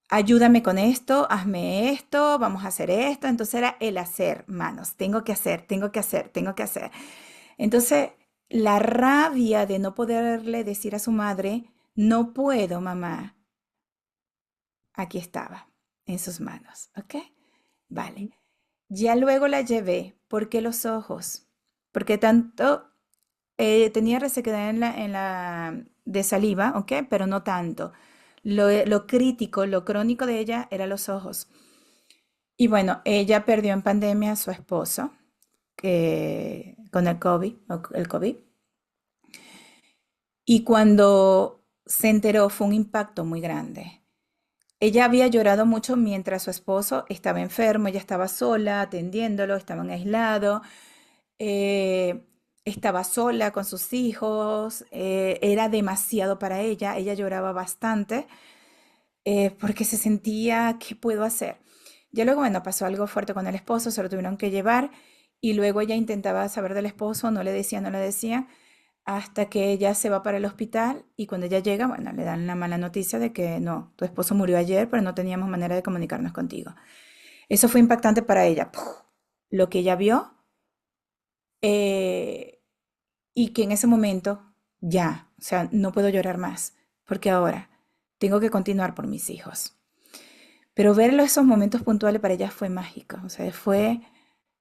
ayúdame con esto, hazme esto, vamos a hacer esto. Entonces era el hacer, manos, tengo que hacer, tengo que hacer, tengo que hacer. Entonces, la rabia de no poderle decir a su madre, no puedo, mamá, aquí estaba, en sus manos, ¿ok? Vale. Ya luego la llevé, ¿por qué los ojos? Porque tanto tenía resequedad de saliva, ¿ok? Pero no tanto. Lo crítico, lo crónico de ella era los ojos. Y bueno, ella perdió en pandemia a su esposo con el COVID. Y cuando se enteró fue un impacto muy grande. Ella había llorado mucho mientras su esposo estaba enfermo, ella estaba sola atendiéndolo, estaban aislados, eh, estaba sola con sus hijos, era demasiado para ella, ella lloraba bastante porque se sentía, ¿qué puedo hacer? Ya luego, bueno, pasó algo fuerte con el esposo, se lo tuvieron que llevar y luego ella intentaba saber del esposo, no le decía, no le decía, hasta que ella se va para el hospital y cuando ella llega, bueno, le dan la mala noticia de que no, tu esposo murió ayer, pero no teníamos manera de comunicarnos contigo. Eso fue impactante para ella. ¡Puf! Lo que ella vio eh, y que en ese momento ya, o sea, no puedo llorar más, porque ahora tengo que continuar por mis hijos. Pero verlo esos momentos puntuales para ella fue mágico, o sea,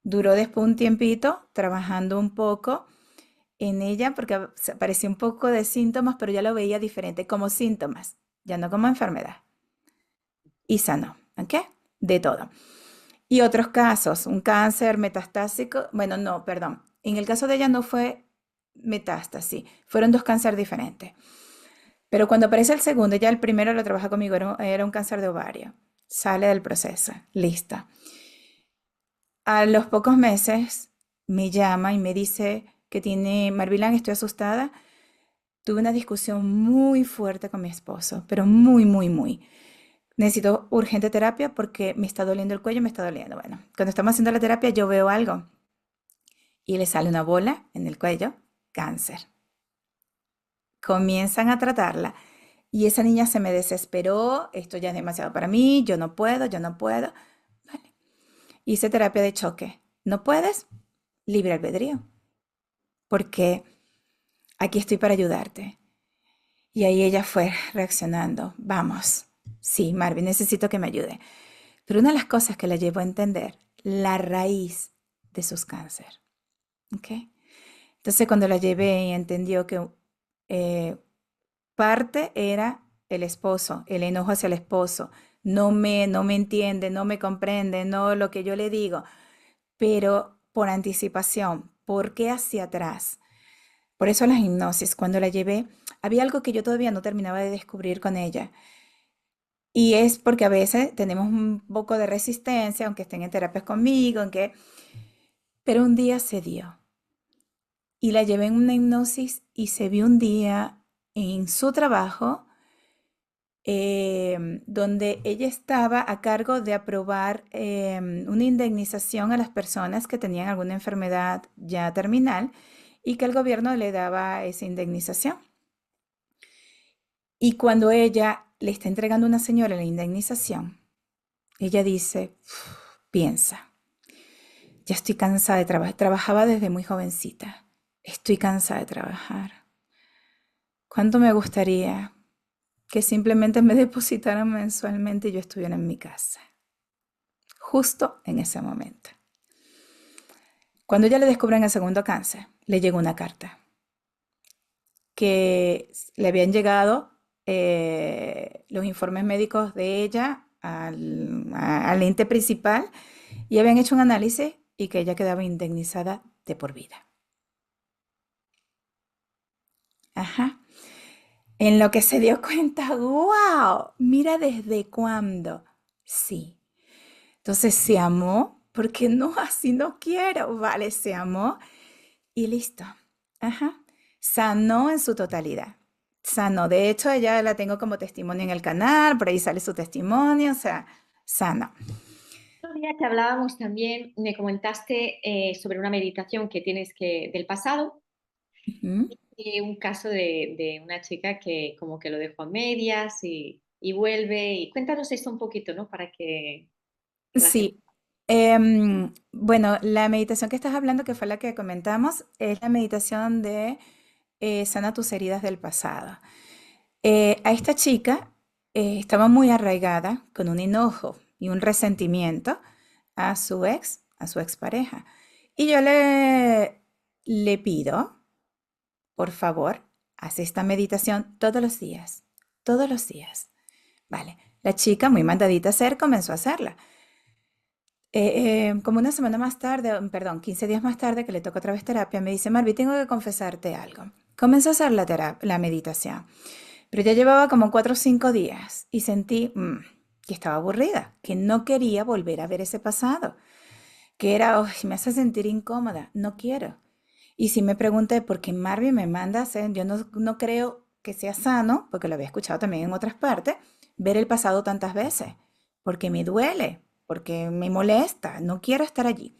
duró después un tiempito trabajando un poco en ella porque parecía un poco de síntomas, pero ya lo veía diferente, como síntomas, ya no como enfermedad. Y sanó, ¿ok? De todo. Y otros casos, un cáncer metastásico, bueno, no, perdón. En el caso de ella no fue metástasis, fueron dos cánceres diferentes. Pero cuando aparece el segundo, ya el primero lo trabaja conmigo, era un cáncer de ovario. Sale del proceso, lista. A los pocos meses me llama y me dice que tiene, Marvilán, estoy asustada. Tuve una discusión muy fuerte con mi esposo, pero muy, muy, muy. necesito urgente terapia porque me está doliendo el cuello, me está doliendo. Bueno, cuando estamos haciendo la terapia yo veo algo y le sale una bola en el cuello, cáncer. Comienzan a tratarla y esa niña se me desesperó, esto ya es demasiado para mí, yo no puedo, yo no puedo. Vale. Hice terapia de choque. ¿No puedes? Libre albedrío, porque aquí estoy para ayudarte. Y ahí ella fue reaccionando. Vamos, sí, Marvin, necesito que me ayude. Pero una de las cosas que la llevó a entender, la raíz de sus cáncer. ¿Ok? Entonces cuando la llevé y entendió que eh, parte era el esposo, el enojo hacia el esposo. No me entiende, no me comprende, no lo que yo le digo. Pero por anticipación, ¿por qué hacia atrás? Por eso la hipnosis, cuando la llevé, había algo que yo todavía no terminaba de descubrir con ella. Y es porque a veces tenemos un poco de resistencia, aunque estén en terapias conmigo, pero un día se dio. Y la llevé en una hipnosis y se vio un día en su trabajo donde ella estaba a cargo de aprobar una indemnización a las personas que tenían alguna enfermedad ya terminal y que el gobierno le daba esa indemnización. Y cuando ella le está entregando a una señora la indemnización, ella dice, piensa, ya estoy cansada de trabajar, trabajaba desde muy jovencita, estoy cansada de trabajar. ¿Cuánto me gustaría que simplemente me depositaran mensualmente y yo estuviera en mi casa? Justo en ese momento. Cuando ella le descubren el segundo cáncer, le llegó una carta que le habían llegado los informes médicos de ella al ente principal y habían hecho un análisis y que ella quedaba indemnizada de por vida. Ajá. En lo que se dio cuenta, wow, mira desde cuándo. Sí. Entonces se amó, porque no, así no quiero, vale, se amó y listo. Ajá. Sanó en su totalidad. Sanó. De hecho, ella la tengo como testimonio en el canal, por ahí sale su testimonio, o sea, sanó. Otro día que hablábamos también, me comentaste sobre una meditación que tienes del pasado, Ujú. y un caso de una chica que como que lo dejó a medias y vuelve. Y cuéntanos esto un poquito, ¿no? Para que la gente... Sí. Bueno, la meditación que estás hablando, que fue la que comentamos, es la meditación de sana tus heridas del pasado. A esta chica estaba muy arraigada con un enojo y un resentimiento a su expareja. Y yo le pido, por favor, haz esta meditación todos los días, todos los días. Vale, la chica, muy mandadita a hacer, comenzó a hacerla. Como una semana más tarde, perdón, 15 días más tarde, que le toca otra vez terapia, me dice, Marvi, tengo que confesarte algo. Comenzó a hacer la meditación. Pero ya llevaba como 4 o 5 días y sentí que estaba aburrida, que no quería volver a ver ese pasado, que era, "Uy, me hace sentir incómoda, no quiero". Y sí me pregunté por qué Marvin me manda a hacer, yo no creo que sea sano, porque lo había escuchado también en otras partes, ver el pasado tantas veces, porque me duele, porque me molesta, no quiero estar allí.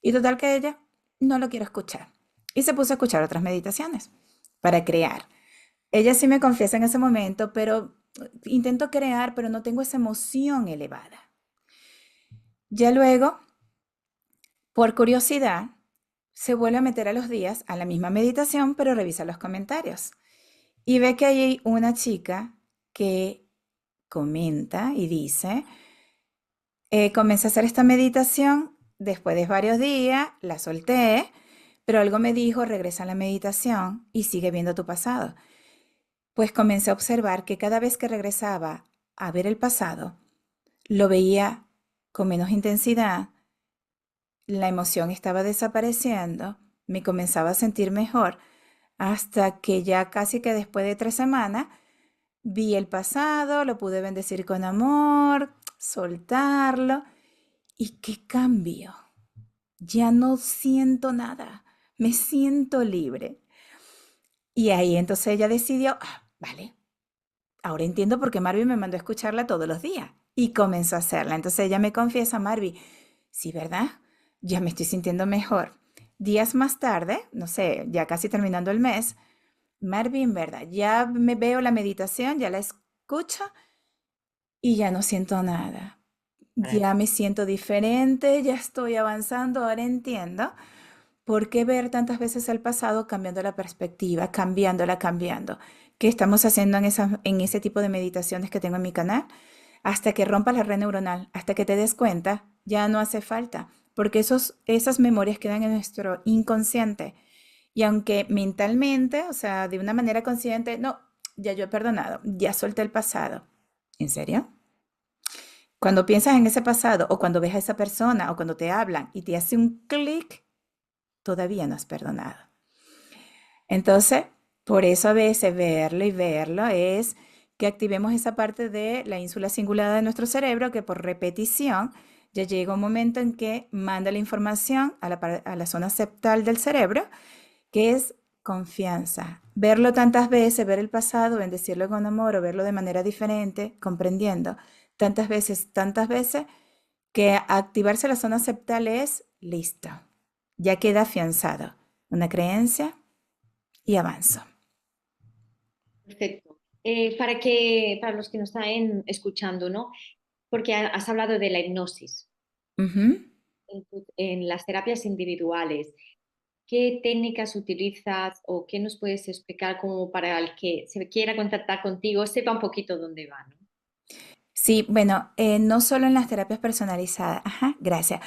Y total que ella no lo quiero escuchar. Y se puso a escuchar otras meditaciones para crear. Ella sí me confiesa en ese momento, pero intento crear, pero no tengo esa emoción elevada. Ya luego, por curiosidad, se vuelve a meter a los días a la misma meditación, pero revisa los comentarios. Y ve que hay una chica que comenta y dice, comencé a hacer esta meditación después de varios días, la solté, pero algo me dijo, regresa a la meditación y sigue viendo tu pasado. Pues comencé a observar que cada vez que regresaba a ver el pasado, lo veía con menos intensidad, la emoción estaba desapareciendo, me comenzaba a sentir mejor, hasta que ya casi que después de 3 semanas vi el pasado, lo pude bendecir con amor, soltarlo, y qué cambio. Ya no siento nada, me siento libre. Y ahí entonces ella decidió, vale, ahora entiendo por qué Marvin me mandó a escucharla todos los días y comenzó a hacerla. Entonces ella me confiesa, Marvin, sí, ¿verdad? Ya me estoy sintiendo mejor. Días más tarde, no sé, ya casi terminando el mes, Marvin, ¿verdad? Ya me veo la meditación, ya la escucho y ya no siento nada. Ya me siento diferente, ya estoy avanzando, ahora entiendo por qué ver tantas veces el pasado cambiando la perspectiva, cambiándola, cambiando. ¿Qué estamos haciendo en ese tipo de meditaciones que tengo en mi canal? Hasta que rompas la red neuronal, hasta que te des cuenta, ya no hace falta, porque esas memorias quedan en nuestro inconsciente. Y aunque mentalmente, o sea, de una manera consciente, no, ya yo he perdonado, ya solté el pasado. ¿En serio? Cuando piensas en ese pasado o cuando ves a esa persona o cuando te hablan y te hace un clic, todavía no has perdonado. Entonces, por eso a veces verlo y verlo es que activemos esa parte de la ínsula cingulada de nuestro cerebro que por repetición ya llega un momento en que manda la información a la zona septal del cerebro, que es confianza. Verlo tantas veces, ver el pasado, bendecirlo con amor o verlo de manera diferente, comprendiendo tantas veces, que activarse la zona septal es listo. Ya queda afianzado. Una creencia y avanzo. Perfecto. Para los que nos están escuchando, ¿no? Porque has hablado de la hipnosis Ujú. en las terapias individuales. ¿Qué técnicas utilizas o qué nos puedes explicar como para el que se quiera contactar contigo, sepa un poquito dónde va, ¿no? Sí, bueno, no solo en las terapias personalizadas, ajá, gracias.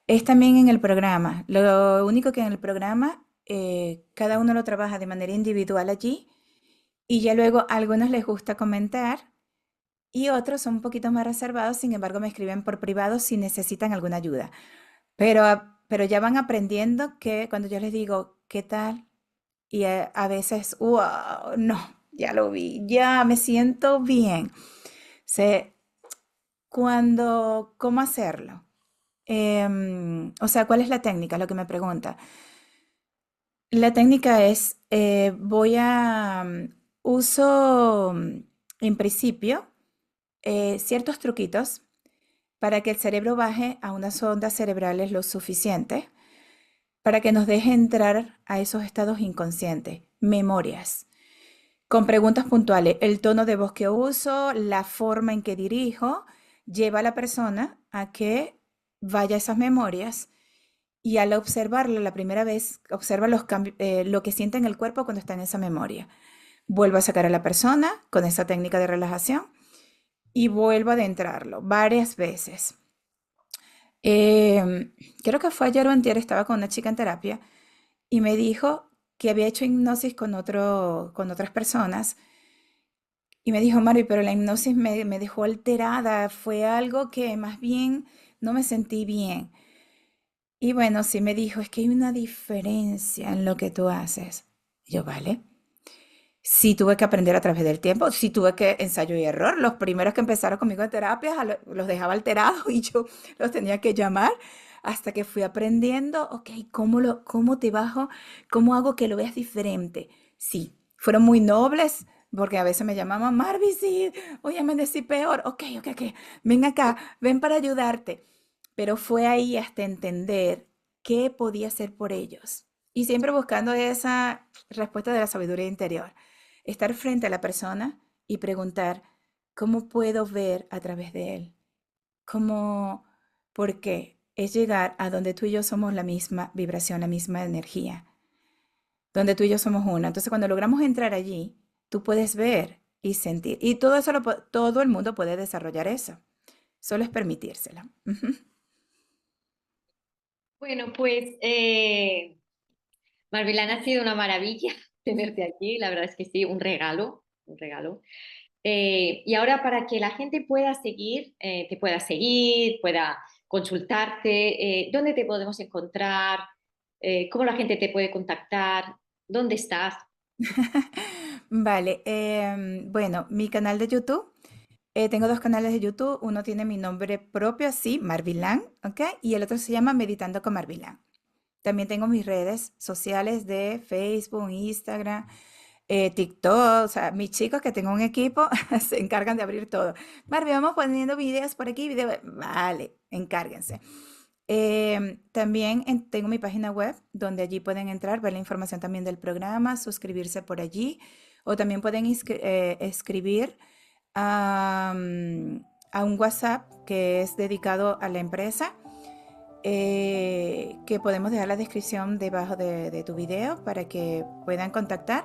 Es también en el programa. Lo único que en el programa cada uno lo trabaja de manera individual allí y ya luego a algunos les gusta comentar y otros son un poquito más reservados, sin embargo me escriben por privado si necesitan alguna ayuda. Pero ya van aprendiendo que cuando yo les digo, ¿qué tal? Y a veces, wow, no, ya lo vi, ya me siento bien. Sé ¿cómo hacerlo? O sea, ¿cuál es la técnica? Lo que me pregunta. La técnica es, uso en principio ciertos truquitos para que el cerebro baje a unas ondas cerebrales lo suficiente para que nos deje entrar a esos estados inconscientes, memorias, con preguntas puntuales. El tono de voz que uso, la forma en que dirijo, lleva a la persona a que vaya a esas memorias y al observarla la primera vez, observa lo que siente en el cuerpo cuando está en esa memoria. Vuelvo a sacar a la persona con esa técnica de relajación y vuelvo a adentrarlo varias veces. Eh, Creo que fue ayer o antier, estaba con una chica en terapia y me dijo que había hecho hipnosis con otras personas y me dijo, Mari, pero la hipnosis me dejó alterada, fue algo que más bien no me sentí bien. Y bueno, sí me dijo, es que hay una diferencia en lo que tú haces. Y yo, vale. Sí tuve que aprender a través del tiempo, sí tuve que ensayo y error. Los primeros que empezaron conmigo en terapia los dejaba alterados y yo los tenía que llamar hasta que fui aprendiendo, ok, cómo te bajo, cómo hago que lo veas diferente. Sí, fueron muy nobles porque a veces me llamaban, Marvi, sí, oye, amanecí peor, ok, ven acá, ven para ayudarte. Pero fue ahí hasta entender qué podía hacer por ellos. Y siempre buscando esa respuesta de la sabiduría interior. Estar frente a la persona y preguntar, ¿cómo puedo ver a través de él? ¿Cómo? ¿Por qué? Es llegar a donde tú y yo somos la misma vibración, la misma energía, donde tú y yo somos uno. Entonces, cuando logramos entrar allí, tú puedes ver y sentir. Y todo eso, todo el mundo puede desarrollar eso. Solo es permitírselo. Ujú. Bueno, pues Marvilán, ha sido una maravilla tenerte aquí, la verdad es que sí, un regalo, un regalo. Y ahora para que la gente pueda te pueda seguir, pueda consultarte, ¿dónde te podemos encontrar? ¿Cómo la gente te puede contactar? ¿Dónde estás? Vale, bueno, mi canal de YouTube, tengo dos canales de YouTube, uno tiene mi nombre propio, así, Marvilán, ¿ok? Y el otro se llama Meditando con Marvilán. También tengo mis redes sociales de Facebook, Instagram, TikTok, o sea, mis chicos que tengo un equipo se encargan de abrir todo. Barbie, vamos poniendo videos por aquí, vale, encárguense. También tengo mi página web donde allí pueden entrar, ver la información también del programa, suscribirse por allí o también pueden escribir a, a un WhatsApp que es dedicado a la empresa, que podemos dejar la descripción debajo de tu video para que puedan contactar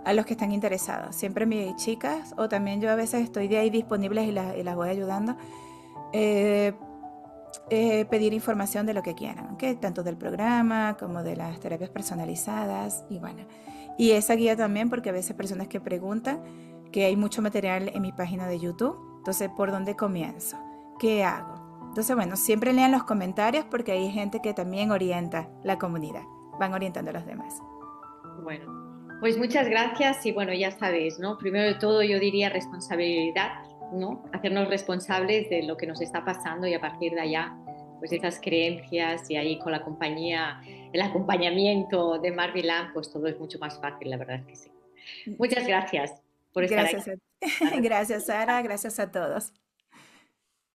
a los que están interesados. Siempre mis chicas o también yo a veces estoy de ahí disponibles y las voy ayudando. eh, Pedir información de lo que quieran, ¿ok? Tanto del programa como de las terapias personalizadas y bueno. Y esa guía también porque a veces personas que preguntan que hay mucho material en mi página de YouTube, entonces, ¿por dónde comienzo? ¿Qué hago? Entonces, bueno, siempre lean los comentarios porque hay gente que también orienta la comunidad, van orientando a los demás. Bueno, pues muchas gracias y bueno, ya sabéis, ¿no? Primero de todo yo diría responsabilidad, ¿no? Hacernos responsables de lo que nos está pasando y a partir de allá, pues esas creencias y ahí con la compañía, el acompañamiento de Marvilan, pues todo es mucho más fácil, la verdad es que sí. Muchas gracias por estar aquí. Gracias a, gracias Sara, gracias a todos.